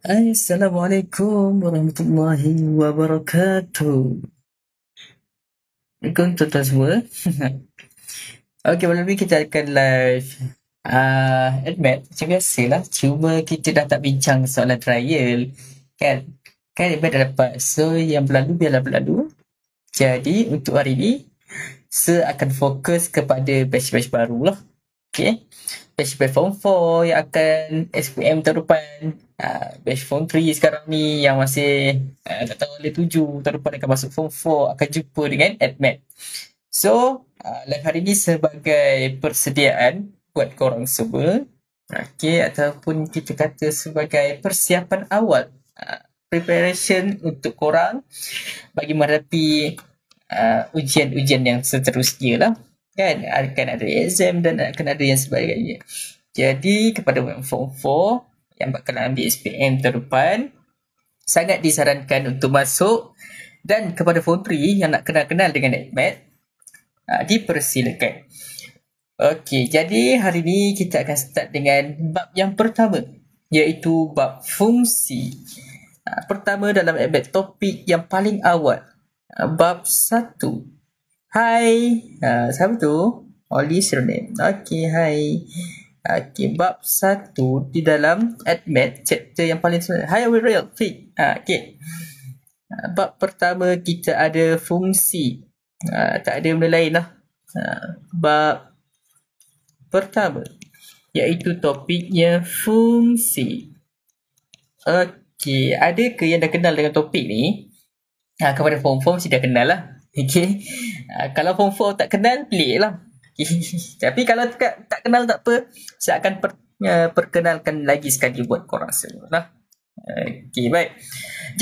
Assalamualaikum warahmatullahi wabarakatuh. Assalamualaikum tuan-tuan semua. Okey, malam ni kita akan live admit macam biasalah. Cuma kita dah tak bincang soalan trial. Kan? Kan admit dah dapat. So, yang berlalu biarlah berlalu. Jadi, untuk hari ni, saya akan fokus kepada batch-batch baru lah. Okay. Batch Form 4 yang akan SPM tahun depan. Batch Form 3 sekarang ni yang masih tak tahu oleh 7 tahun depan akan masuk Form 4 akan jumpa dengan ADMAT. So, live hari ni sebagai persediaan buat korang semua. Okay, ataupun kita kata sebagai persiapan awal. Preparation untuk korang bagi menghadapi ujian-ujian yang seterusnya lah. Kan akan ada exam dan akan ada yang sebagainya. Jadi kepada Form 4 yang bakal ambil SPM tahun depan, sangat disarankan untuk masuk, dan kepada Form 3 yang nak kenal-kenal dengan ADMAT, dipersilakan. Okey, jadi hari ni kita akan start dengan bab yang pertama, iaitu bab fungsi. Pertama dalam ADMAT, topik yang paling awal, bab 1. Hai, siapa tu? Oli surname. Okey, hai. Okey, bab 1 di dalam ADMAT, chapter yang paling sebenarnya. Hai, Aurel, Fik. Okey. Bab pertama kita ada fungsi. Tak ada benda lain lah. Bab pertama, iaitu topiknya fungsi. Okey, ada ke yang dah kenal dengan topik ni? Kepada form-form mesti dah kenal lah. Okay. Kalau Form 4 tak kenal, pelik lah. Tapi kalau tak kenal tak apa, saya akan perkenalkan lagi sekali buat korang semua lah. Okay, baik.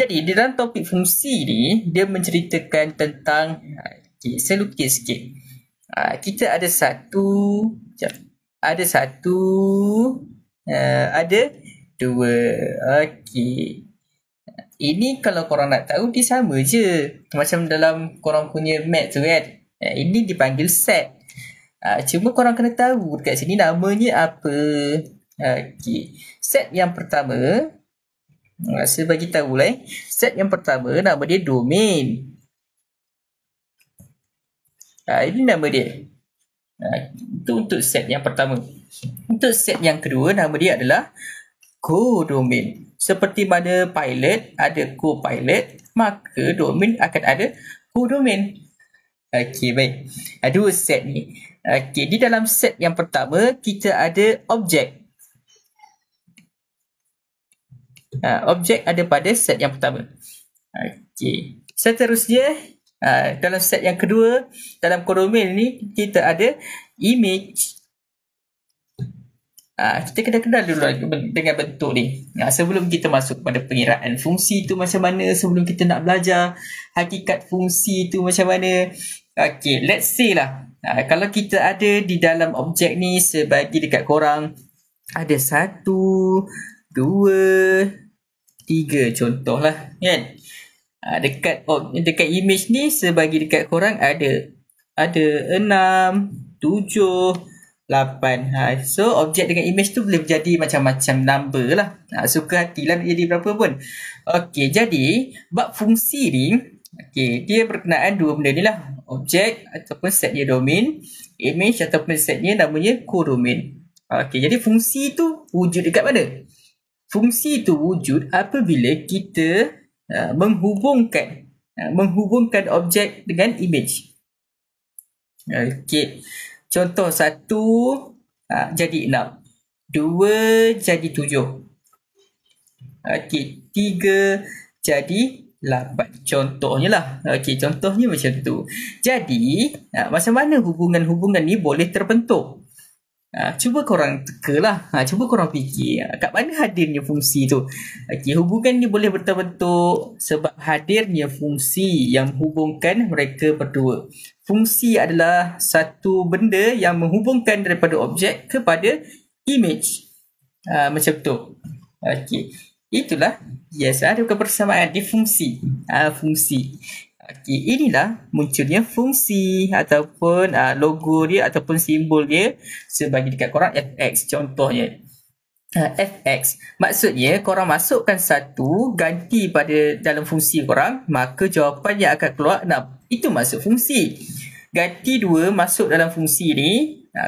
Jadi, di dalam topik fungsi ni, dia menceritakan tentang, saya lukis sikit. Kita ada ada dua. Okay. Ini kalau korang nak tahu, dia sama je. Macam dalam korang punya mat tu kan. Ini dipanggil set. Cuma korang kena tahu dekat sini namanya apa. Okay. Set yang pertama, saya bagi tahu lah. Set yang pertama nama dia domain. Ini nama dia. Itu untuk set yang pertama. Untuk set yang kedua, nama dia adalah codomain. Seperti mana pilot ada co-pilot, maka domain akan ada codomain. Okey, baik. Dua set ni. Okey, di dalam set yang pertama kita ada objek. Objek ada pada set yang pertama. Okey. Seterusnya, dalam set yang kedua, dalam codomain ni kita ada image. Kita kena kenal dulu dengan bentuk ni. Sebelum kita masuk pada pengiraan fungsi tu macam mana, sebelum kita nak belajar hakikat fungsi tu macam mana. Okay, let's say lah. Kalau kita ada di dalam objek ni, saya bagi dekat korang, ada 1, 2, 3 contoh lah. Kan? Dekat image ni, saya bagi dekat korang ada 6, 7, 8. So objek dengan image tu boleh jadi macam-macam number lah. Suka hatilah nak jadi berapa pun. Okey, jadi bab fungsi ni, dia berkenaan dua benda ni lah. Objek ataupun setnya domain, image ataupun setnya namanya codomain. Okey, jadi fungsi tu wujud dekat mana? Fungsi tu wujud apabila kita menghubungkan objek dengan image. Okey. Contoh 1 jadi 6. 2 jadi 7. Okey, 3 jadi 8. Contohnya lah. Okey, contohnya macam tu. Jadi, macam mana hubungan-hubungan ni boleh terbentuk? Cuba korang tekalah. Cuba korang fikir. Kat mana hadirnya fungsi tu? Okey, hubungan ni boleh terbentuk sebab hadirnya fungsi yang menghubungkan mereka berdua. Fungsi adalah satu benda yang menghubungkan daripada objek kepada image. Macam tu. Okey. Itulah. Yes, ada kebersamaan di fungsi. Fungsi. Okey, inilah munculnya fungsi ataupun logo dia ataupun simbol dia sebagi dekat korang fx contohnya. Fx maksudnya korang masukkan 1 ganti pada dalam fungsi korang, maka jawapan yang akan keluar 6. Itu maksud fungsi. Ganti 2 masuk dalam fungsi ni,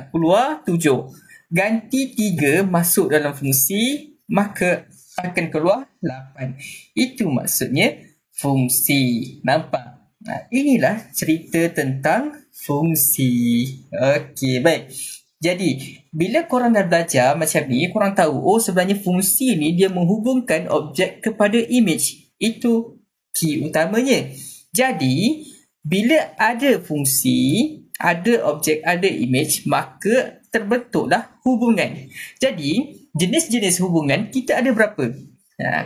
keluar 7. Ganti 3 masuk dalam fungsi, maka akan keluar 8. Itu maksudnya fungsi. Nampak? Inilah cerita tentang fungsi. Okey, baik. Jadi, bila korang dah belajar macam ni, korang tahu, oh sebenarnya fungsi ni dia menghubungkan objek kepada image. Itu key utamanya. Jadi, bila ada fungsi, ada objek, ada image, maka terbentuklah hubungan. Jadi, jenis-jenis hubungan kita ada berapa?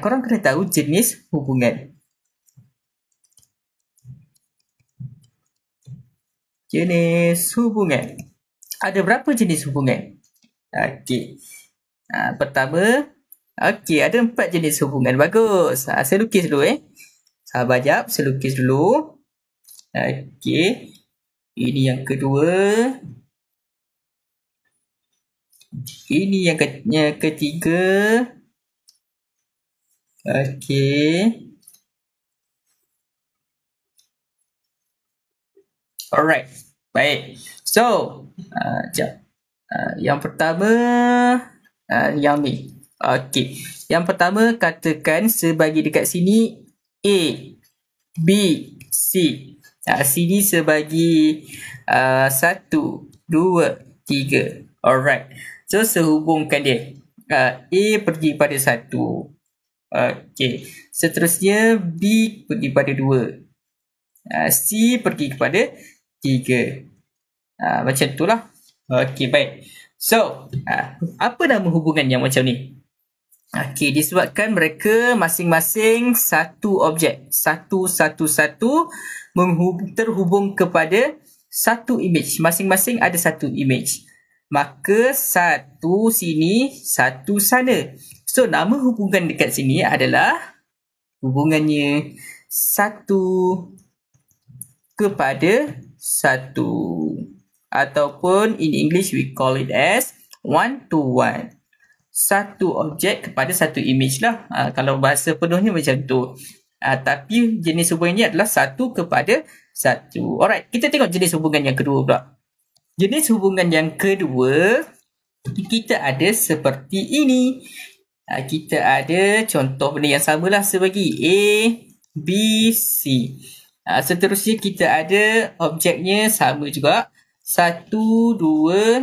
Korang kena tahu jenis hubungan. Jenis hubungan. Ada berapa jenis hubungan? Okey. Pertama, okey, ada 4 jenis hubungan. Bagus. Saya lukis dulu Sabar jap, saya lukis dulu. Okey. Ini yang kedua. Ini yang ketiga. Okey. Alright. Baik. So, yang pertama, yang ni. Okey. Yang pertama, katakan sebagi dekat sini A, B, C. Sini sebagi 1, 2, 3. Alright. So, sehubungkan dia. A pergi pada 1. Okey. Seterusnya, B pergi pada 2. C pergi kepada 3. Macam itulah. Okey, baik. So, apa nama hubungan yang macam ni? Okey, disebabkan mereka masing-masing satu objek. Satu terhubung kepada satu image. Masing-masing ada satu image. Maka satu sini, satu sana. So, nama hubungan dekat sini adalah hubungannya satu kepada 1, ataupun in English we call it as 1 to 1. Satu objek kepada satu image lah. Kalau bahasa penuhnya macam tu. Tapi jenis hubungan ini adalah 1 kepada 1. Alright, kita tengok jenis hubungan yang kedua pula. Jenis hubungan yang kedua, kita ada seperti ini. Kita ada contoh benda yang samalah sebagi A, B, C. Seterusnya kita ada objeknya sama juga. 1, 2,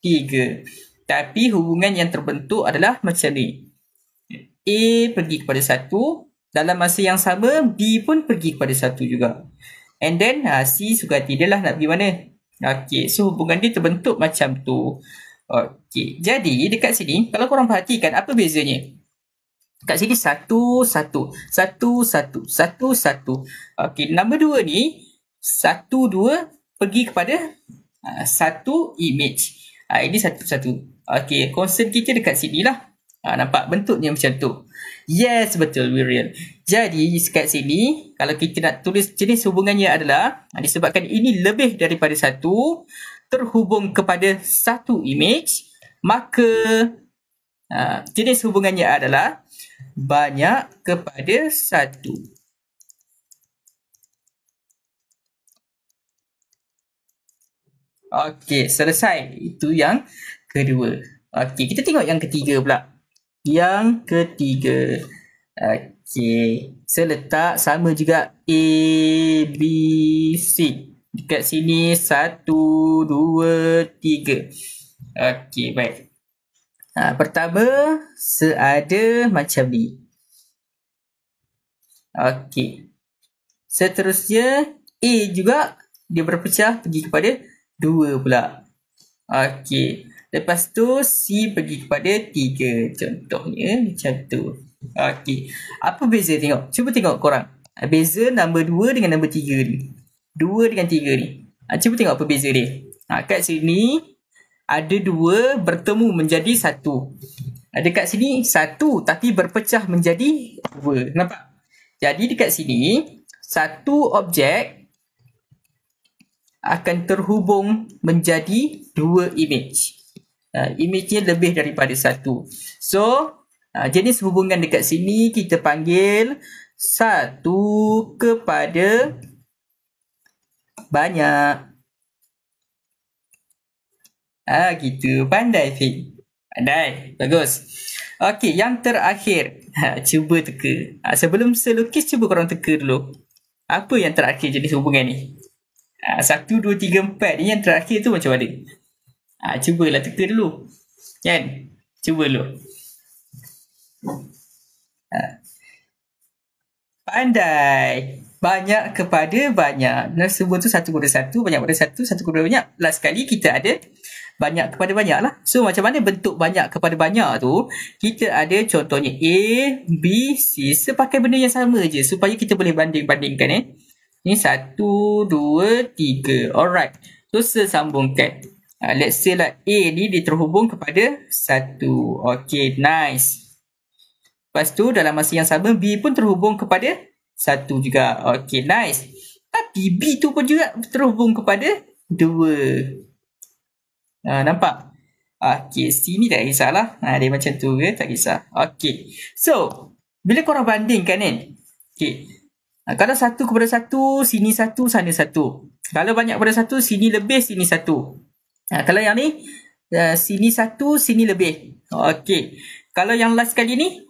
3. Tapi hubungan yang terbentuk adalah macam ni. A pergi kepada 1. Dalam masa yang sama, B pun pergi kepada 1 juga. And then C suka hati dia lah nak pergi mana. Okay, so hubungan dia terbentuk macam tu. Okay, jadi dekat sini, kalau korang perhatikan apa bezanya? Kat sini 1, 1. 1, 1. 1, 1. Okey, nombor 2 ni 1, 2 pergi kepada satu image. Ini 1, 1. Okey, concern kita dekat sini lah. Nampak bentuknya macam tu. Yes, betul, we real. Jadi kat sini, kalau kita nak tulis jenis hubungannya adalah disebabkan ini lebih daripada 1 terhubung kepada satu image, maka jenis hubungannya adalah banyak kepada 1. Okey, selesai. Itu yang kedua. Okey, kita tengok yang ketiga pula. Yang ketiga. Okey, saya letak sama juga A, B, C. Dekat sini 1, 2, 3. Okey, baik. Pertama, seada macam ni. Okey. Seterusnya, A juga dia berpecah pergi kepada 2 pula. Okey. Lepas tu, C pergi kepada 3. Contohnya macam tu. Okey. Apa beza tengok? Cuba tengok korang. Beza nombor 2 dengan nombor 3 ni. 2 dengan 3 ni. Cuba tengok apa beza dia. Kat sini, ada 2 bertemu menjadi 1. Dekat sini 1 tapi berpecah menjadi 2. Nampak? Jadi dekat sini satu objek akan terhubung menjadi dua image. Image-nya lebih daripada satu. So, jenis hubungan dekat sini kita panggil satu kepada banyak. Gitu. Pandai, Fik. Pandai. Bagus. Okey, yang terakhir. Cuba teka. Sebelum selukis, cuba korang teka dulu. Apa yang terakhir jenis hubungan ni? 1, 2, 3, 4 ni yang terakhir tu macam mana? Cubalah teka dulu. Kan? Cuba dulu. Pandai. Banyak kepada banyak. Dan semua tu satu kepada satu, banyak kepada satu, satu kepada banyak. Last sekali kita ada banyak kepada banyak lah. So macam mana bentuk banyak kepada banyak tu? Kita ada contohnya A, B, C. Sepakai benda yang sama je supaya kita boleh banding-bandingkan. Ni 1, 2, 3. Alright. So sesambungkan. Let's say lah A ni dia terhubung kepada 1. Okay, nice. Lepas tu dalam masa yang sama B pun terhubung kepada 1 juga. Okay, nice. Tapi B tu pun juga terhubung kepada 2. Nampak? Okay, sini tak kisahlah. Dia macam tu ke? Tak kisah. Okay. So, bila korang bandingkan kan? Okay. Kalau 1 kepada 1, sini 1, sana 1. Kalau banyak kepada 1, sini lebih, sini 1. Kalau yang ni, sini 1, sini lebih. Okay. Kalau yang last kali ni,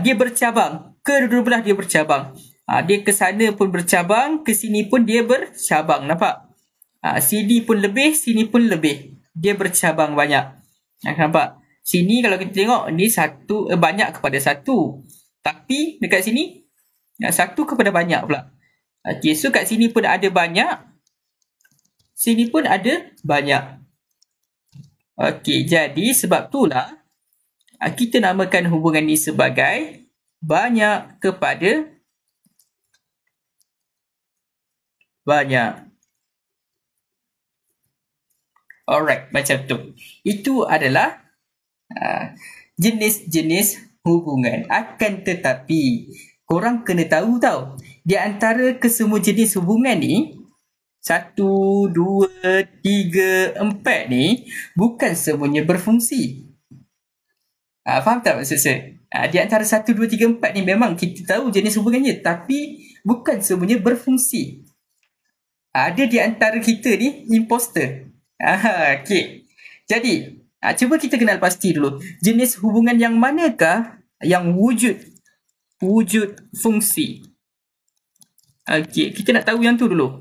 dia bercabang. Kedua belah dia bercabang. Dia ke sana pun bercabang, ke sini pun dia bercabang. Nampak? Sini pun lebih, sini pun lebih. Dia bercabang banyak. Nampak? Sini kalau kita tengok, ni banyak kepada 1. Tapi dekat sini, 1 kepada banyak pula. Okay, so kat sini pun ada banyak. Sini pun ada banyak. Okay, jadi sebab itulah kita namakan hubungan ni sebagai banyak kepada banyak. Alright, macam tu. Itu adalah jenis-jenis hubungan. Akan tetapi, korang kena tahu tau, di antara kesemua jenis hubungan ni, 1, 2, 3, 4 ni, bukan semuanya berfungsi. Faham tak maksud saya? Di antara 1, 2, 3, 4 ni memang kita tahu jenis hubungannya, tapi bukan semuanya berfungsi. Ada di antara kita ni imposter. Okay. Jadi, cuba kita kenal pasti dulu. Jenis hubungan yang manakah yang wujud fungsi? Okay, kita nak tahu yang tu dulu.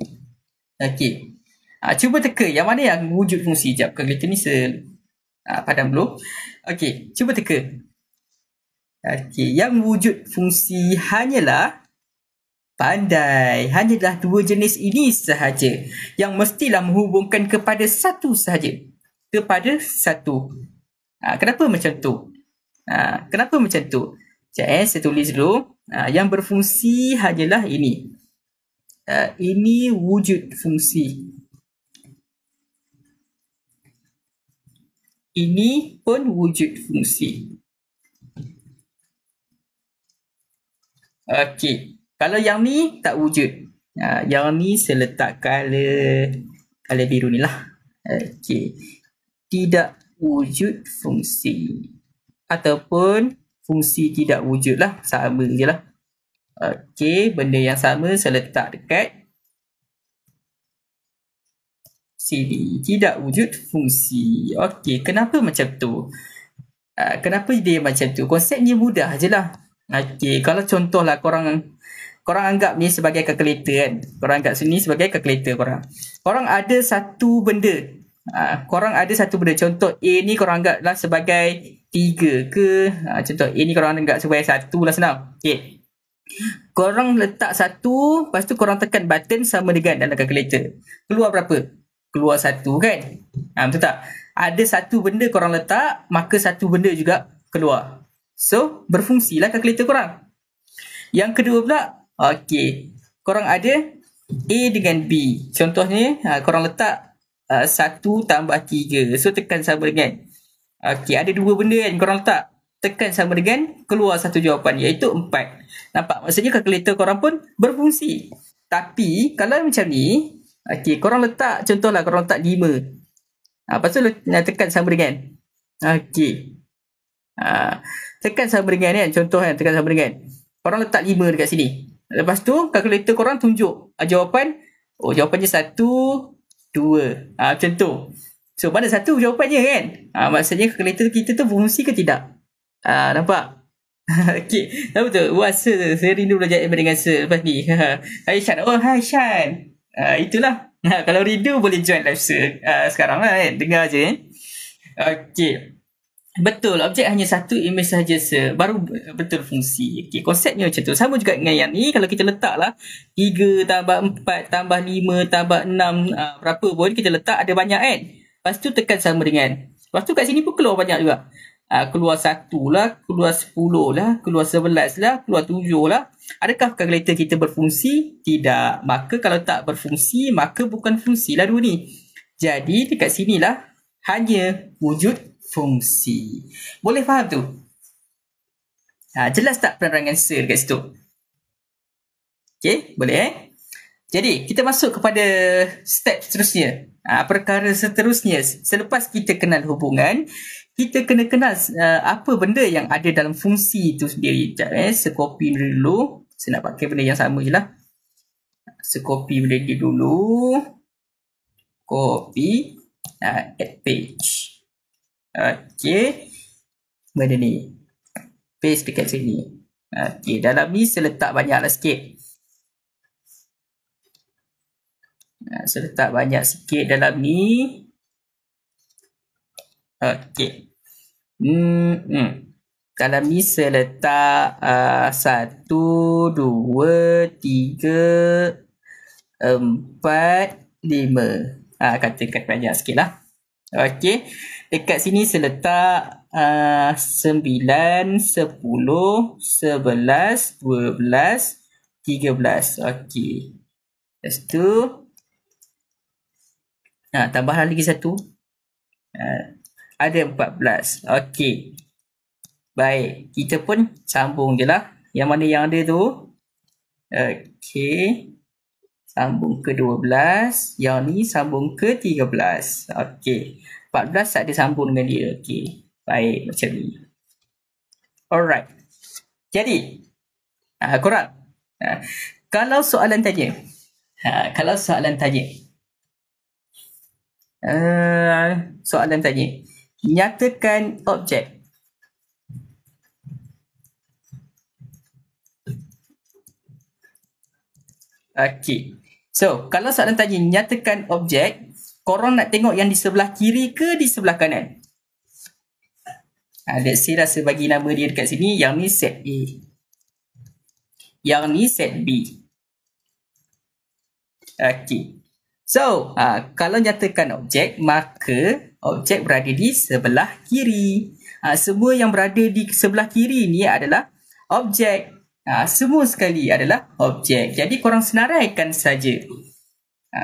Okay. Cuba teka yang mana yang wujud fungsi. Sekejap, kalkulator ni padam dulu. Okay, cuba teka. Okay, yang wujud fungsi hanyalah hanyalah dua jenis ini sahaja yang mestilah menghubungkan kepada satu sahaja. Kepada satu. Kenapa macam tu? Kenapa macam tu? Sekejap saya tulis dulu. Yang berfungsi hanyalah ini. Ini wujud fungsi. Ini pun wujud fungsi. Okey. Kalau yang ni tak wujud. Yang ni saya letak color biru ni lah. Okey. Tidak wujud fungsi. Ataupun fungsi tidak wujud lah. Sama je lah. Okey. Benda yang sama saya letak dekat sini. Tidak wujud fungsi. Okey. Kenapa macam tu? Kenapa dia macam tu? Konsepnya mudah je lah. Okey. Kalau contohlah korang anggap ni sebagai kalkulator kan. Korang anggap sini sebagai kalkulator korang. Korang ada satu benda. Korang ada satu benda. Contoh A ni korang anggaplah sebagai 3 ke. Contoh A ni korang anggap sebagai 1 lah, senang. Okay. Korang letak 1. Lepas tu korang tekan button sama dengan dalam kalkulator. Keluar berapa? Keluar 1 kan. Betul tak? Ada satu benda korang letak, maka satu benda juga keluar. So, berfungsilah kalkulator korang. Yang kedua pula, okey, korang ada A dengan B. Contohnya, korang letak 1 tambah 3. So, tekan sama dengan. Okey, ada dua benda kan korang letak. Tekan sama dengan, keluar satu jawapan, iaitu 4. Nampak? Maksudnya kalkulator korang pun berfungsi. Tapi kalau macam ni, okey, korang letak, contohlah korang letak 5. Lepas tu tekan sama dengan. Okey. Tekan sama dengan kan, contoh kan, tekan sama dengan. Korang letak 5 dekat sini. Lepas tu kalkulator korang tunjuk jawapan. Oh, jawapannya 1, 2. Macam tu. So mana satu jawapannya kan? Maksudnya kalkulator kita tu berfungsi ke tidak? Nampak? Okey, tahu betul. Wah, sir, saya rindu belajar ML dengan sir lepas ni. Hai Shan. Oh, hai Shan. Itulah. Kalau rindu boleh join live sir sekarang lah kan. Dengar je kan. Okey. Betul, objek hanya satu image sahaja sir. Baru betul fungsi. Okey, konsepnya macam tu. Sama juga dengan yang ni. Kalau kita letak lah 3 tambah 4 tambah 5 tambah 6 berapa pun kita letak ada banyak kan. Lepas tu tekan sama dengan. Lepas tu kat sini pun keluar banyak juga. Keluar 1 lah, keluar 10 lah, keluar 11 lah, keluar 7 lah. Adakah kalkulator kita berfungsi? Tidak. Maka kalau tak berfungsi, maka bukan fungsi lah dua ni. Jadi dekat sinilah hanya wujud fungsi. Boleh faham tu? Jelas tak penerangan sir dekat situ? Okey, boleh Jadi kita masuk kepada step seterusnya. Perkara seterusnya, selepas kita kenal hubungan, kita kena kenal apa benda yang ada dalam fungsi itu sendiri. Sekejap saya copy dulu. Saya nak pakai benda yang sama je lah. Saya copy benda ni dulu. Copy. Add page. Okey. Benda ni. Paste dekat sini. Okey. Dalam ni saya letak banyak lah sikit. Saya letak banyak sikit dalam ni. Okey. Dalam ni saya letak 1, 2, 3, 4, 5. Katakan banyak sikit lah. Okey. Dekat sini saya letak 9, 10, 11, 12, 13. Okey. Lepas tu tambah lagi satu. Ada 14. Okey. Baik. Kita pun sambung je lah. Yang mana yang ada tu. Okey. Sambung ke 12. Yang ni sambung ke 13. Okey. 14 tak ada sambung dengan dia. Okey. Baik. Macam ni. Alright. Jadi. Korang. Kalau soalan tanya. Soalan tanya. Nyatakan objek. Okey. So, kalau soalan tanya nyatakan objek, korang nak tengok yang di sebelah kiri ke di sebelah kanan? Let's say saya bagi nama dia dekat sini. Yang ni set A. Yang ni set B. Okey. So, kalau nyatakan objek, maka objek berada di sebelah kiri. Semua yang berada di sebelah kiri ni adalah objek. Semua sekali adalah objek. Jadi korang senaraikan saja.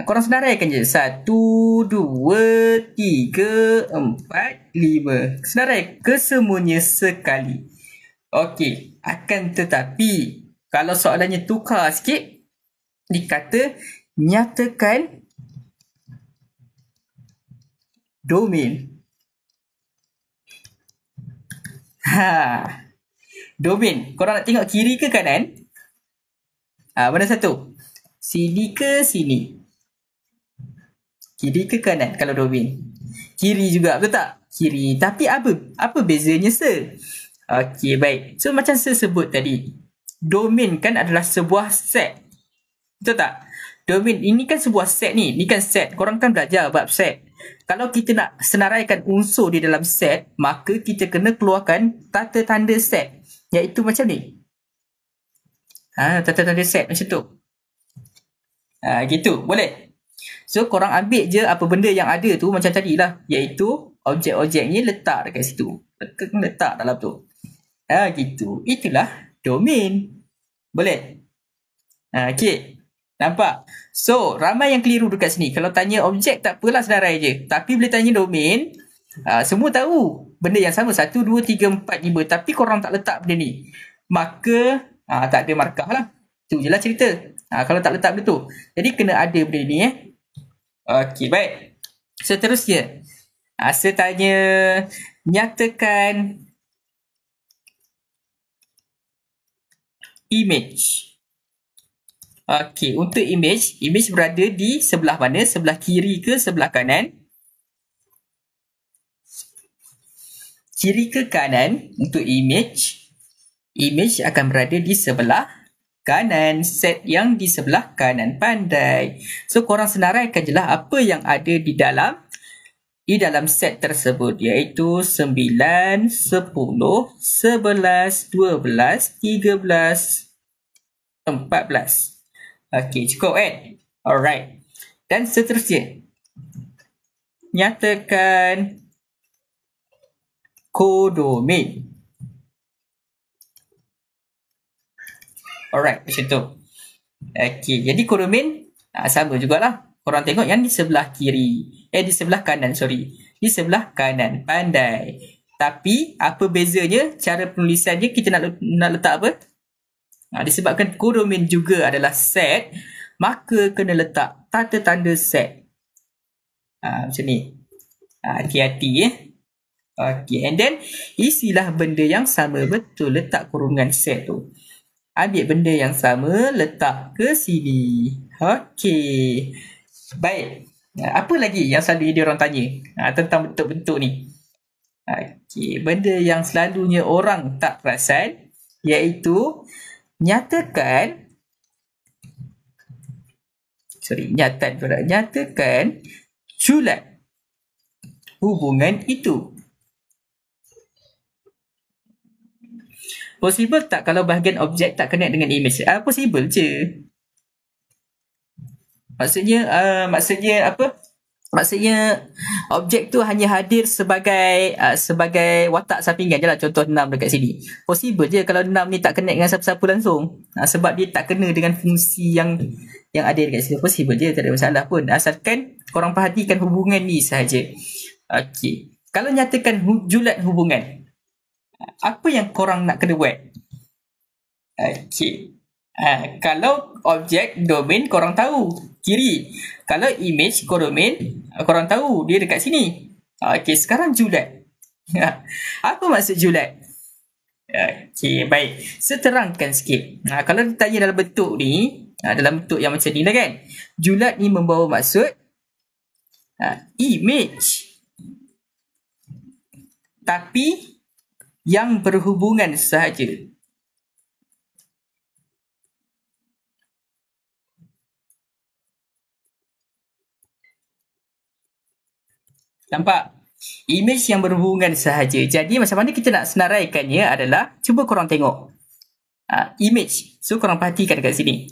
Korang senaraikan je. 1, 2, 3, 4, 5. Senarai kesemuanya sekali. Okey. Akan tetapi, kalau soalannya tukar sikit, dikata nyatakan domain. Domain. Korang nak tengok kiri ke kanan? Mana satu? Sini ke sini? Kiri ke kanan kalau domain? Kiri juga, betul tak? Kiri. Tapi apa bezanya sir? Okey, baik. So macam saya sebut tadi, domain kan adalah sebuah set. Betul tak? Domain ini kan sebuah set ni. Ni kan set. Korang kan belajar bab set. Kalau kita nak senaraikan unsur di dalam set, maka kita kena keluarkan tata tanda set. Iaitu macam ni. Tata tanda set macam tu. Gitu. Boleh? So, korang ambil je apa benda yang ada tu macam tadi lah. Iaitu objek-objeknya letak dekat situ. Letak dalam tu. Gitu. Itulah domain. Boleh? Okay. Nampak? So, ramai yang keliru dekat sini. Kalau tanya objek, tak apalah senarai je. Tapi bila tanya domain, semua tahu benda yang sama. 1, 2, 3, 4, 5. Tapi korang tak letak benda ni. Maka, tak ada markah lah. Tu je lah cerita. Kalau tak letak benda tu. Jadi kena ada benda ni Okey, baik. Seterusnya. Saya tanya, nyatakan image. Okey, untuk image berada di sebelah mana? Sebelah kiri ke sebelah kanan? Kiri ke kanan untuk image akan berada di sebelah kanan. Set yang di sebelah kanan, pandai. So korang senaraikan je lah apa yang ada di dalam set tersebut, iaitu 9, 10, 11, 12, 13, 14. Okey, cukup kan? Alright. Dan seterusnya, nyatakan kodomain. Alright, macam tu. Okey, jadi kodomain sama jugalah. Korang tengok yang di sebelah kiri. Di sebelah kanan, sorry. Di sebelah kanan, pandai. Tapi apa bezanya? Cara penulisannya kita nak letak apa? Disebabkan kodomain juga adalah set, maka kena letak tanda tanda set. Macam ni. Hati-hati Okay, and then isilah benda yang sama betul, letak kurungan set tu. Ambil benda yang sama, letak ke sini. Okay. Baik. Apa lagi yang selalu dia orang tanya tentang bentuk-bentuk ni? Okay, benda yang selalunya orang tak perasan, iaitu nyatakan julat hubungan itu. Possible tak kalau bahagian objek tak connect dengan image? Possible je. Maksudnya apa? Maksudnya objek tu hanya hadir sebagai watak sampingan je lah. Contoh 6 dekat sini. Possible je kalau 6 ni tak connect dengan siapa-siapa langsung. Sebab dia tak kena dengan fungsi yang ada dekat sini. Possible je, tak ada masalah pun. Asalkan korang perhatikan hubungan ni sahaja. Okey. Kalau nyatakan julat hubungan, apa yang korang nak kena buat? Okey. Kalau objek domain korang tahu kiri. Kalau image kodomain korang tahu dia dekat sini. Okey, sekarang julat. Apa maksud julat? Okey, baik. Seterangkan sikit. Kalau ditanya dalam bentuk ni, dalam bentuk yang macam ni lah kan. Julat ni membawa maksud image. Tapi yang berhubungan sahaja. Nampak? Image yang berhubungan sahaja. Jadi macam mana kita nak senaraikannya adalah, cuba korang tengok. Image. So korang perhatikan dekat sini.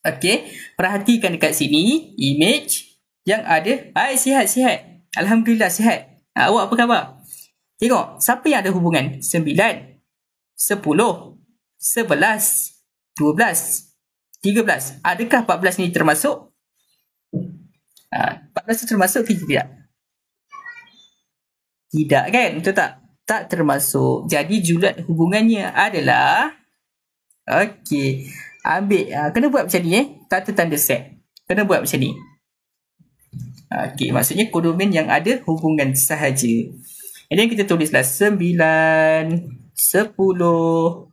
Okey. Perhatikan dekat sini. Image yang ada. Sihat. Alhamdulillah sihat. Awak apa khabar? Tengok. Siapa yang ada hubungan? 9, 10, 11, 12, 13. Adakah 14 ni termasuk? 14 tu termasuk ke tidak? Tidak kan? Betul tak? Tak termasuk. Jadi julat hubungannya adalah, okey, ambil, kena buat macam ni tanda set. Kena buat macam ni. Okey, maksudnya kodomain yang ada hubungan sahaja. And then kita tulislah 9, 10, 11,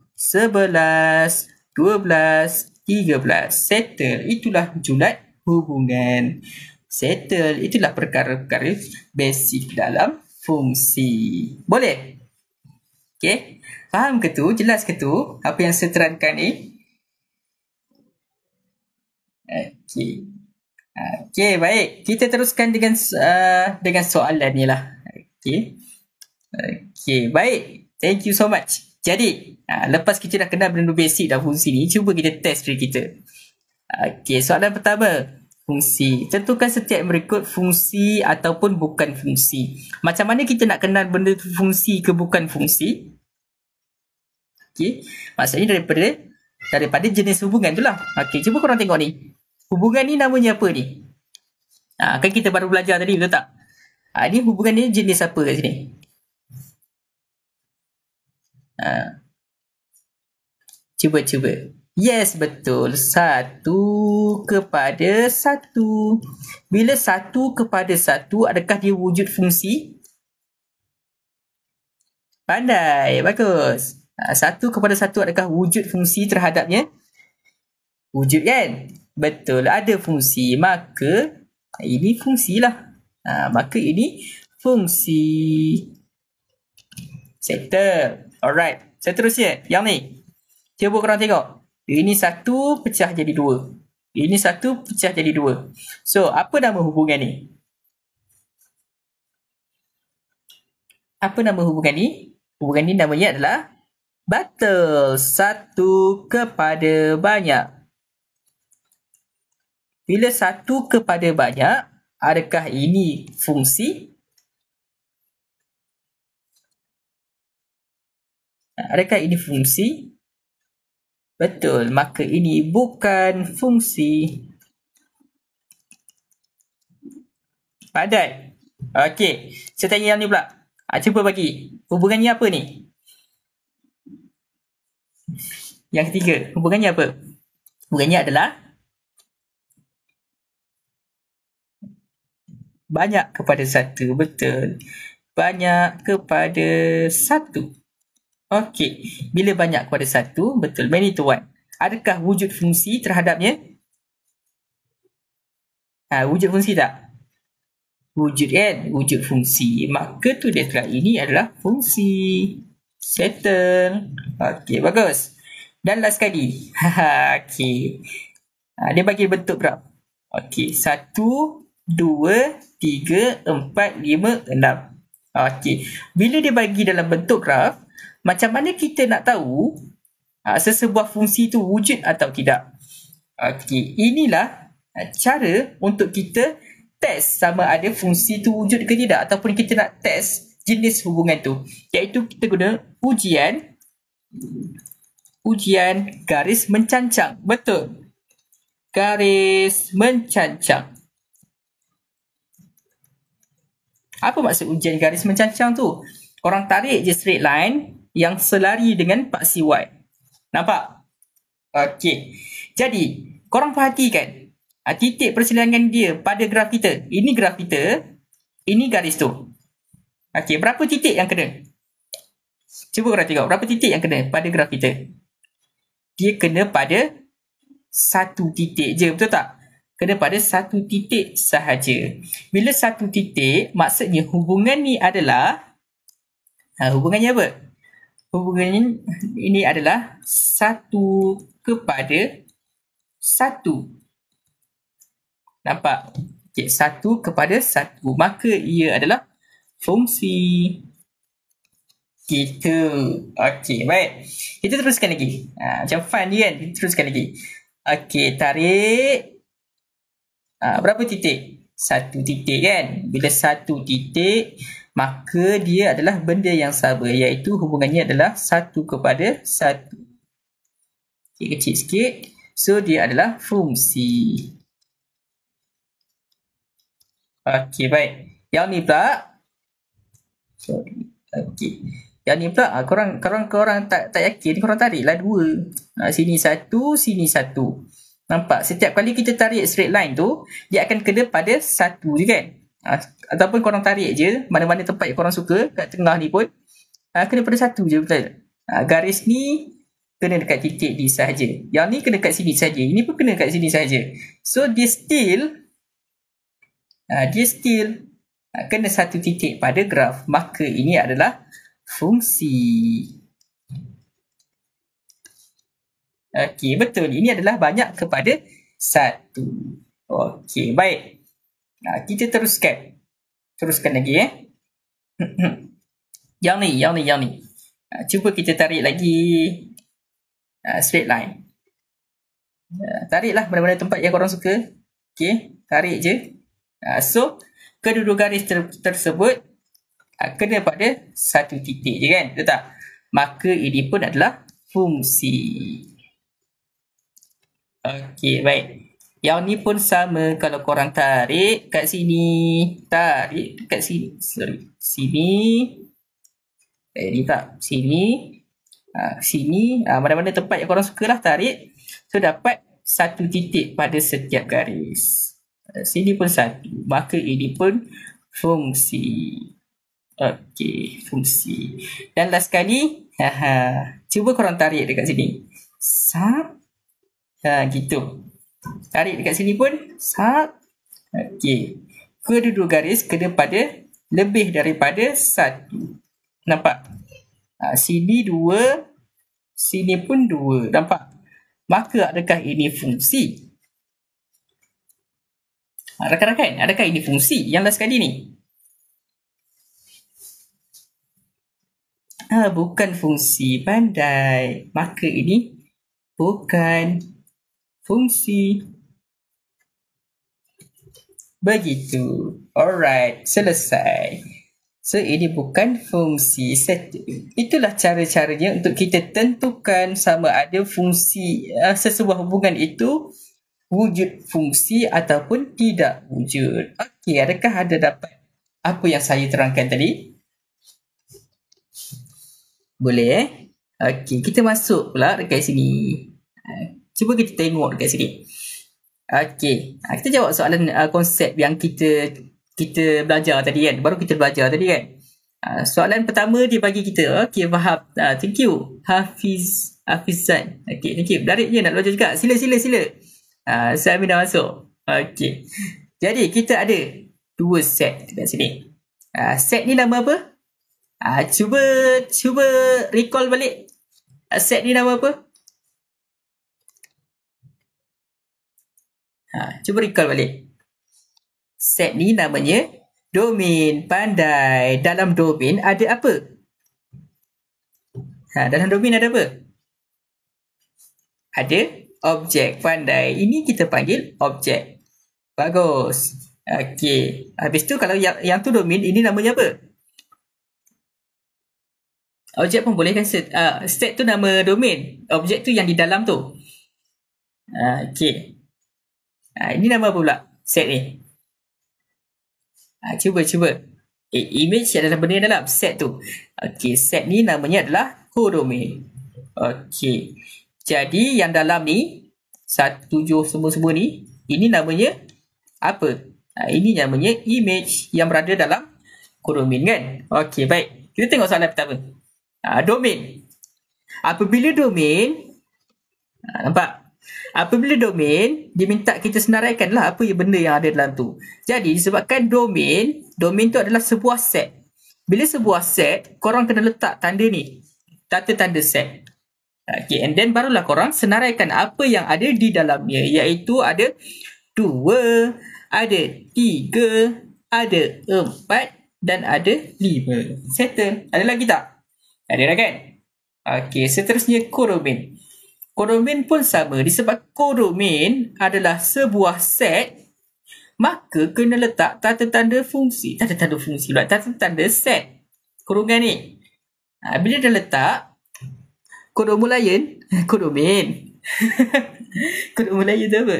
12, 13. Settle. Itulah julat hubungan. Settle. Itulah perkara-perkara basic dalam fungsi. Boleh? Okay. Faham ke tu? Jelas ke tu? Apa yang saya terangkan ni? Okay. Okay, baik. Kita teruskan dengan soalan ni lah. Okay. Okay, baik. Thank you so much. Jadi, lepas kita dah kenal benda basic dalam fungsi ni, cuba kita test diri kita. Okay, soalan pertama. Fungsi. Tentukan setiap berikut fungsi ataupun bukan fungsi. Macam mana kita nak kenal benda fungsi ke bukan fungsi? Okay. Maksudnya daripada jenis hubungan tu lah. Okay, cuba korang tengok ni. Hubungan ni namanya apa ni? Kan kita baru belajar tadi, betul tak? Ni hubungan ni jenis apa kat sini? Cuba. Yes, betul. 1/1. Bila 1/1, adakah dia wujud fungsi? Pandai. Bagus. 1/1 adakah wujud fungsi terhadapnya? Wujud kan? Betul. Ada fungsi. Maka ini fungsilah. Maka ini fungsi. Settle. Alright. Seterusnya. Yang ni. Cuba korang tengok. Ini 1 pecah jadi 2. Ini 1 pecah jadi 2. So, apa nama hubungan ni? Apa nama hubungan ni? Hubungan ni namanya adalah betul. 1/banyak. Bila 1/banyak, adakah ini fungsi? Adakah ini fungsi? Betul, maka ini bukan fungsi. Pandai. Okey, saya tanya yang ni pula. Cuba bagi. Hubungannya apa ni? Yang ketiga, hubungannya apa? Hubungannya adalah banyak kepada 1. Betul. Banyak kepada 1. Okey. Bila banyak kepada 1, betul. Many to one. Adakah wujud fungsi terhadapnya? Wujud fungsi tak? Wujud kan? Wujud fungsi. Maka tulislah ini adalah fungsi. Settle. Okey, bagus. Dan last sekali. Okey. Dia bagi bentuk graf. Okey, 1, 2, 3, 4, 5, 6. Okey. Bila dia bagi dalam bentuk graf, macam mana kita nak tahu sesebuah fungsi itu wujud atau tidak? Okey, inilah cara untuk kita test sama ada fungsi itu wujud ke tidak, ataupun kita nak test jenis hubungan tu, iaitu kita guna ujian garis mencancang. Betul. Garis mencancang. Apa maksud ujian garis mencancang tu? Korang tarik je straight line yang selari dengan paksi Y. Nampak? Okey. Jadi, korang perhatikan titik persilangan dia pada graf kita. Ini graf kita, ini garis tu. Okey, berapa titik yang kena? Cuba korang tengok, berapa titik yang kena pada graf kita? Dia kena pada 1 titik je, betul tak? Kena pada 1 titik sahaja. Bila 1 titik, maksudnya hubungan ni adalah hubungannya apa? Hubungan ini adalah 1/1. Nampak? Okay, 1/1. Maka ia adalah fungsi. Gitu. Okey, baik. Kita teruskan lagi. Macam fun je kan? Kita teruskan lagi. Okey, tarik. Berapa titik? 1 titik kan? Bila 1 titik, maka dia adalah benda yang sama, iaitu hubungannya adalah 1/1. Okay, kecil sikit. So, dia adalah fungsi. Okey, baik. Yang ni pula. Sorry. Okey. Yang ni pula, korang tak yakin, korang tariklah 2. Sini 1, sini 1. Nampak? Setiap kali kita tarik straight line tu, dia akan kena pada 1 je kan? Ataupun korang tarik je mana-mana tempat yang korang suka kat tengah ni pun kena pada 1 je, betul? Garis ni kena dekat titik D sahaja. Yang ni kena kat sini saja. Ini pun kena kat sini saja. So dia still kena 1 titik pada graf. Maka ini adalah fungsi. Okey, betul. Ini adalah banyak kepada 1. Okey, baik. Kita teruskan lagi yang ni. Cuba kita tarik lagi straight line. Tariklah mana-mana tempat yang korang suka. Okey, tarik je. So, kedua-dua garis tersebut kena pada 1 titik je kan? Betul tak? Maka ini pun adalah fungsi. Okey, baik. Yang ni pun sama. Kalau korang tarik kat sini, tarik kat sini. Sini. Ni tak. Sini. Sini. Mana-mana tempat yang korang sukalah tarik. So dapat 1 titik pada setiap garis. Sini pun 1. Maka ini pun fungsi. Okey, fungsi. Dan last sekali, cuba korang tarik dekat sini. Sub. Gitu. Tarik dekat sini pun sub. Okey. Kedua-dua garis kena pada lebih daripada 1. Nampak? Sini 2, sini pun 2. Nampak? Maka adakah ini fungsi? Rakan-rakan, adakah ini fungsi? Yang last sekali ni. Bukan fungsi, pandai. Maka ini bukan fungsi. Begitu. Alright, selesai. So, ini bukan fungsi. Itulah cara-caranya untuk kita tentukan sama ada fungsi sesebuah hubungan itu wujud fungsi ataupun tidak wujud. Okey, adakah ada dapat apa yang saya terangkan tadi? Boleh Okey, kita masuk pula dekat sini. Cuba kita tengok dekat sini. Okey, kita jawab soalan konsep yang kita belajar tadi kan. Baru kita belajar tadi kan. Soalan pertama dia bagi kita. Okey, faham. Thank you. Hafizan. Okey, thank you. Darik je nak belajar juga. Sila. Saya dah masuk. Okey. Jadi kita ada 2 set dekat sini. Set ni nama apa? Cuba recall balik. Set ni nama apa? Cuba recall balik. Set ni namanya domain. Pandai. Dalam domain ada apa? Dalam domain ada apa? Ada objek. Pandai. Ini kita panggil objek. Bagus. Okey. Habis tu kalau yang tu domain, ini namanya apa? Objek pun boleh kan set. Set tu nama domain. Objek tu yang di dalam tu. Okey. Ini nama apa pula? Set ni. Cuba. Image adalah benda yang dalam set tu. Okey, set ni namanya adalah codomain. Okey. Jadi yang dalam ni 7 semua ni, ini namanya apa? Ini namanya image yang berada dalam codomain kan? Okey, baik. Kita tengok soalan pertama. Domain. Apabila domain, nampak? Apabila domain, diminta kita senaraikanlah apa yang benda yang ada dalam tu. Jadi, disebabkan domain tu adalah sebuah set. Bila sebuah set, korang kena letak tanda ni. Tanda set. Okay, and then barulah korang senaraikan apa yang ada di dalamnya. Iaitu ada 2, ada 3, ada 4 dan ada 5. Settle. Ada lagi tak? Ada dah kan? Okey, seterusnya codomain. Codomain pun sama. Disebab codomain adalah sebuah set, maka kena letak tanda-tanda fungsi. Tanda-tanda set. Kurungan ni. Bila dah letak, codomain. Codomain tu apa?